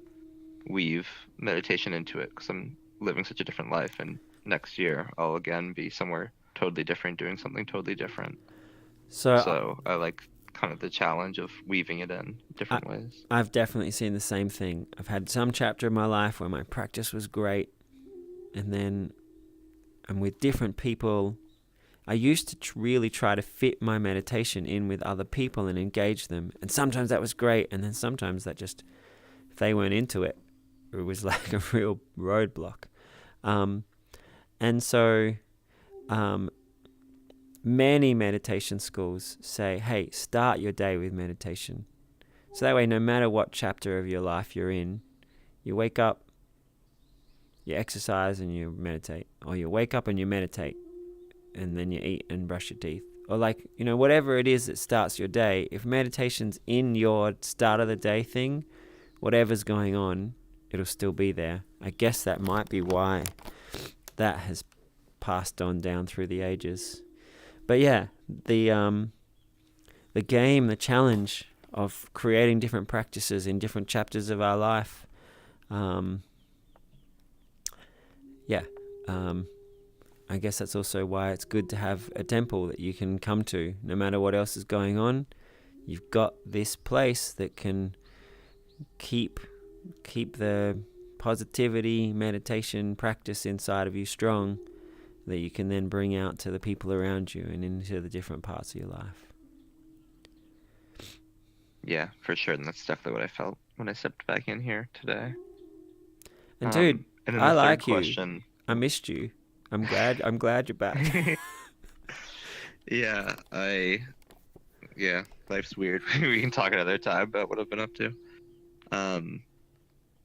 weave meditation into it, because I'm living such a different life, and next year I'll again be somewhere totally different, doing something totally different. So I like kind of the challenge of weaving it in different ways. I've definitely seen the same thing. I've had some chapter in my life where my practice was great, and then I'm with different people. I used to really try to fit my meditation in with other people and engage them, and sometimes that was great, and then sometimes that just, if they weren't into it, it was like a real roadblock. And so many meditation schools say, hey, start your day with meditation. So that way, no matter what chapter of your life you're in, you wake up, you exercise and you meditate. Or you wake up and you meditate, and then you eat and brush your teeth. Or whatever it is that starts your day, if meditation's in your start of the day thing, whatever's going on, it'll still be there. I guess that might be why that has passed on down through the ages. But yeah, the challenge of creating different practices in different chapters of our life yeah, I guess that's also why it's good to have a temple that you can come to no matter what else is going on. You've got this place that can keep the positivity meditation practice inside of you strong, that you can then bring out to the people around you and into the different parts of your life. Yeah, for sure. And that's definitely what I felt when I stepped back in here today. And dude, And then I the third like you. question. I missed you. I'm glad you're back. Yeah, life's weird. We can talk another time about what I've been up to.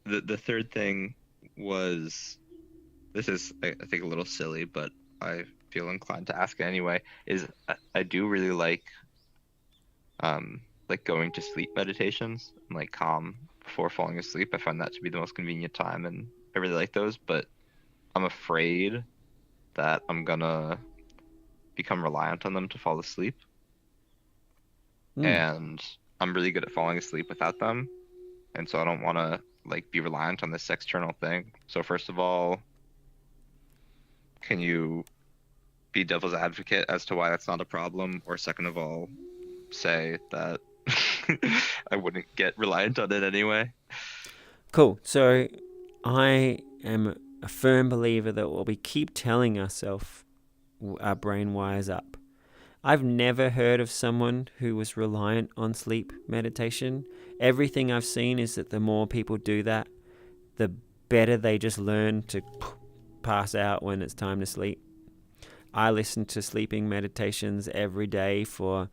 The third thing was, this is I think a little silly, but I feel inclined to ask it anyway, is I do really like going to sleep meditations and like calm before falling asleep. I find that to be the most convenient time, and I really like those, but I'm afraid that I'm gonna become reliant on them to fall asleep. And I'm really good at falling asleep without them, and so I don't want to like be reliant on this external thing. So first of all, can you be devil's advocate as to why that's not a problem? Or second of all, say that I wouldn't get reliant on it anyway. Cool. So I am a firm believer that what we keep telling ourselves, our brain wires up. I've never heard of someone who was reliant on sleep meditation. Everything I've seen is that the more people do that, the better they just learn to pass out when it's time to sleep. I listened to sleeping meditations every day for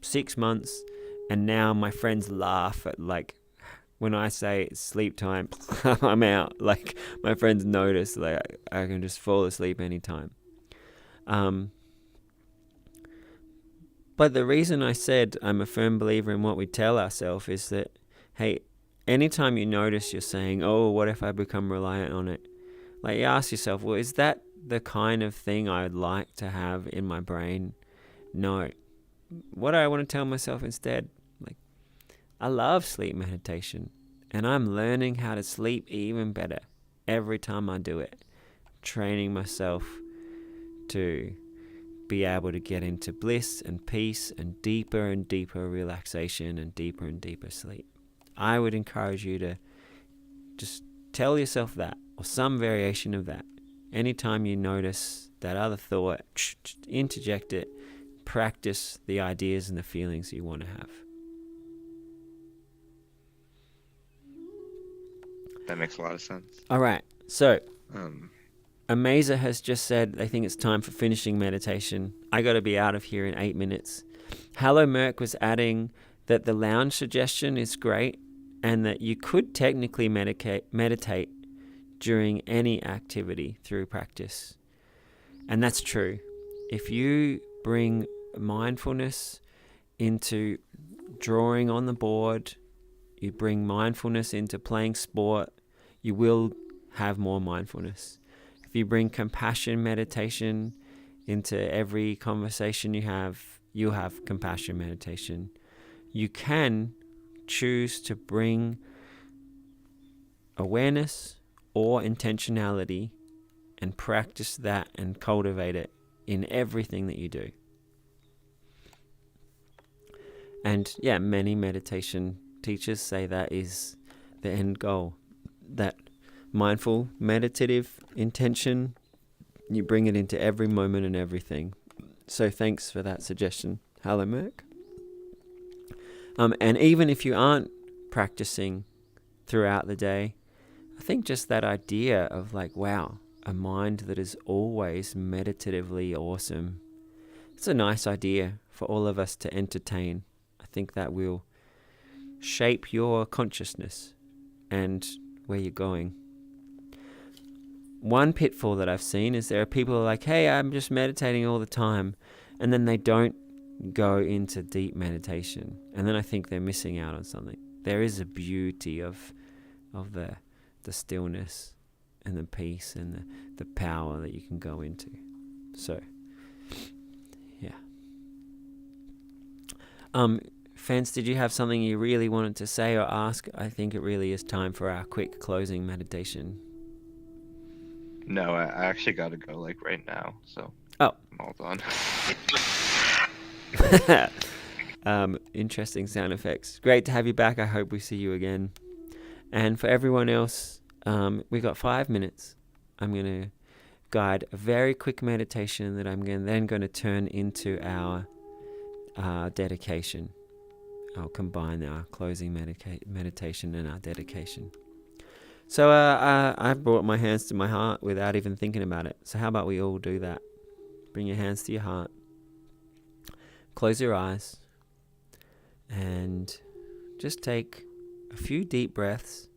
6 months, and now my friends laugh at like when I say it's sleep time, I'm out. Like my friends notice like I can just fall asleep anytime. But the reason I said I'm a firm believer in what we tell ourselves is that, hey, anytime you notice you're saying, oh, what if I become reliant on it? Like you ask yourself, well, is that the kind of thing I'd like to have in my brain? No. What do I want to tell myself instead? Like, I love sleep meditation, and I'm learning how to sleep even better every time I do it. Training myself to be able to get into bliss and peace and deeper relaxation and deeper sleep. I would encourage you to just tell yourself that, or some variation of that. Anytime you notice that other thought, interject it, practice the ideas and the feelings you want to have. That makes a lot of sense. All right, so Amaza has just said they think it's time for finishing meditation. I got to be out of here in 8 minutes. Hello Merc was adding that the lounge suggestion is great and that you could technically meditate during any activity through practice. And that's true. If you bring mindfulness into drawing on the board, you bring mindfulness into playing sport, you will have more mindfulness. If you bring compassion meditation into every conversation you have, you'll have compassion meditation. You can choose to bring awareness or intentionality and practice that and cultivate it in everything that you do. And yeah, many meditation teachers say that is the end goal. That mindful, meditative intention, you bring it into every moment and everything. So thanks for that suggestion. Hello, Merc. And even if you aren't practicing throughout the day, I think just that idea of like, wow, a mind that is always meditatively awesome. It's a nice idea for all of us to entertain. I think that will shape your consciousness and where you're going. One pitfall that I've seen is there are people who are like, hey, I'm just meditating all the time, and then they don't go into deep meditation, and then I think they're missing out on something. There is a beauty of the stillness and the peace and the power that you can go into. So, yeah. Fence, did you have something you really wanted to say or ask? I think it really is time for our quick closing meditation. No, I actually gotta go like right now, so Oh. I'm all done. Interesting sound effects. Great to have you back. I hope we see you again. And for everyone else, we got 5 minutes. I'm going to guide a very quick meditation that I'm then going to turn into our dedication. I'll combine our closing meditation and our dedication. So I brought my hands to my heart without even thinking about it. So how about we all do that? Bring your hands to your heart. Close your eyes. And just take a few deep breaths.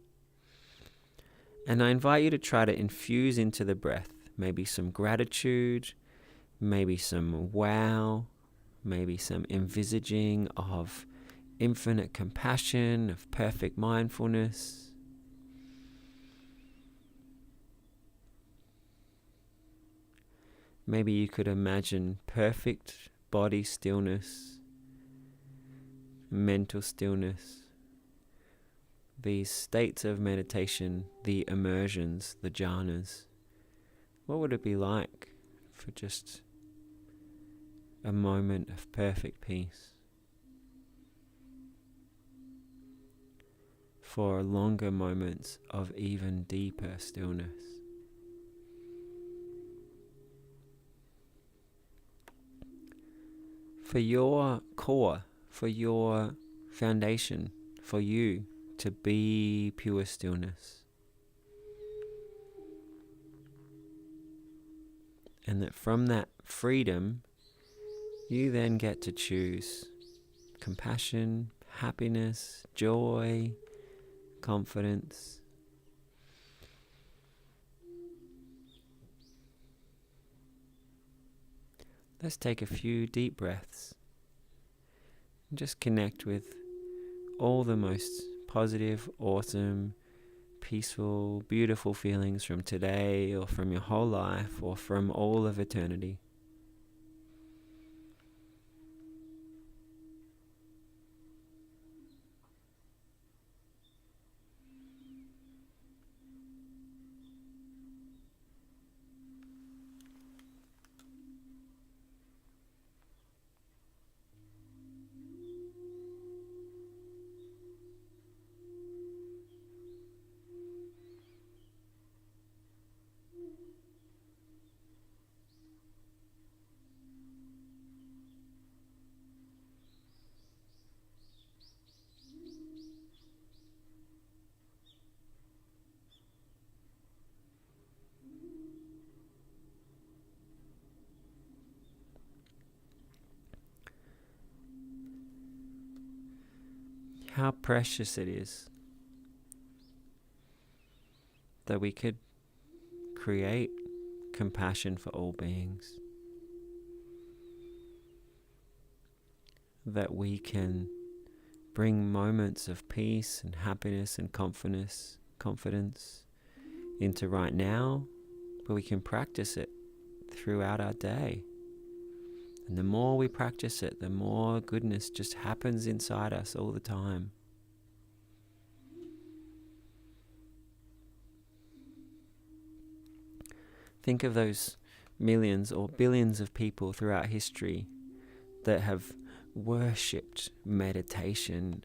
And I invite you to try to infuse into the breath maybe some gratitude, maybe some wow, maybe some envisaging of infinite compassion, of perfect mindfulness. Maybe you could imagine perfect body stillness, mental stillness. These states of meditation, the immersions, the jhanas, what would it be like for just a moment of perfect peace? For longer moments of even deeper stillness. For your core, for your foundation, for you to be pure stillness. And that from that freedom, you then get to choose compassion, happiness, joy, confidence. Let's take a few deep breaths and just connect with all the most positive, awesome, peaceful, beautiful feelings from today or from your whole life or from all of eternity. How precious it is that we could create compassion for all beings. That we can bring moments of peace and happiness and confidence into right now, but we can practice it throughout our day. And the more we practice it, the more goodness just happens inside us all the time. Think of those millions or billions of people throughout history that have worshipped meditation,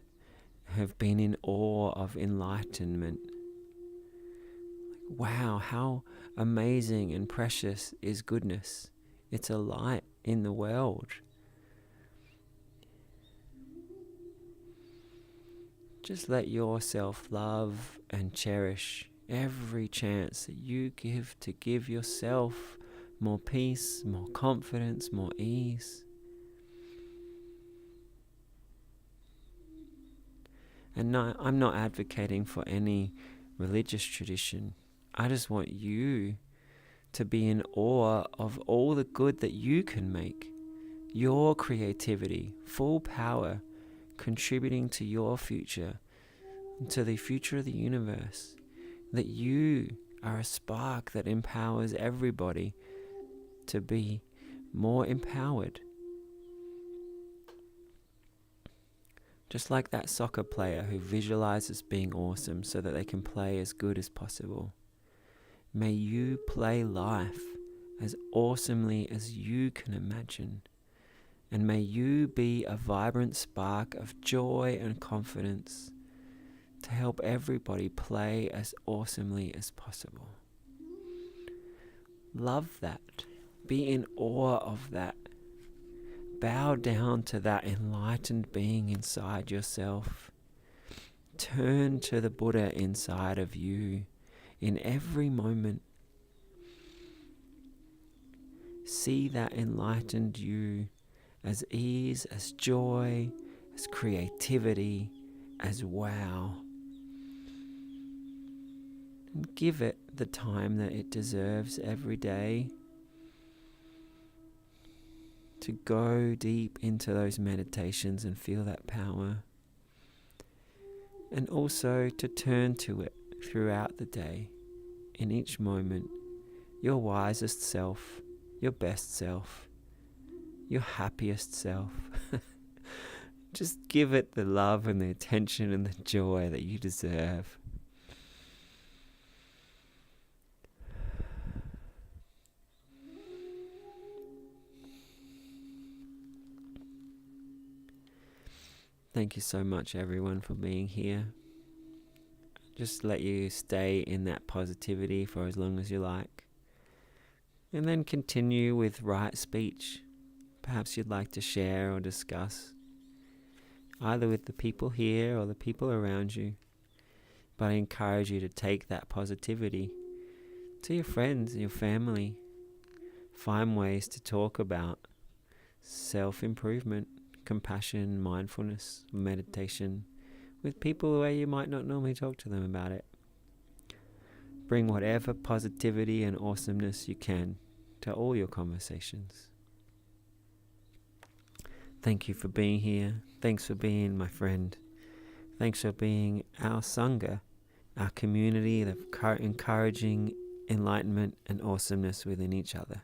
have been in awe of enlightenment. Wow, how amazing and precious is goodness. It's a light in the world. Just let yourself love and cherish every chance that you give to give yourself more peace, more confidence, more ease. And no, I'm not advocating for any religious tradition. I just want you to be in awe of all the good that you can make. Your creativity, full power, contributing to your future, to the future of the universe. That you are a spark that empowers everybody to be more empowered. Just like that soccer player who visualizes being awesome so that they can play as good as possible. May you play life as awesomely as you can imagine. And may you be a vibrant spark of joy and confidence to help everybody play as awesomely as possible. Love that. Be in awe of that. Bow down to that enlightened being inside yourself. Turn to the Buddha inside of you in every moment. See that enlightened you as ease, as joy, as creativity, as wow. And give it the time that it deserves every day to go deep into those meditations and feel that power. And also to turn to it throughout the day, in each moment, your wisest self, your best self, your happiest self. Just give it the love and the attention and the joy that you deserve. Thank you so much, everyone, for being here. Just let you stay in that positivity for as long as you like. And then continue with right speech. Perhaps you'd like to share or discuss, either with the people here or the people around you. But I encourage you to take that positivity to your friends and your family. Find ways to talk about self-improvement, compassion, mindfulness, meditation with people where you might not normally talk to them about it. Bring whatever positivity and awesomeness you can to all your conversations. Thank you for being here. Thanks for being my friend. Thanks for being our sangha, our community of encouraging enlightenment and awesomeness within each other.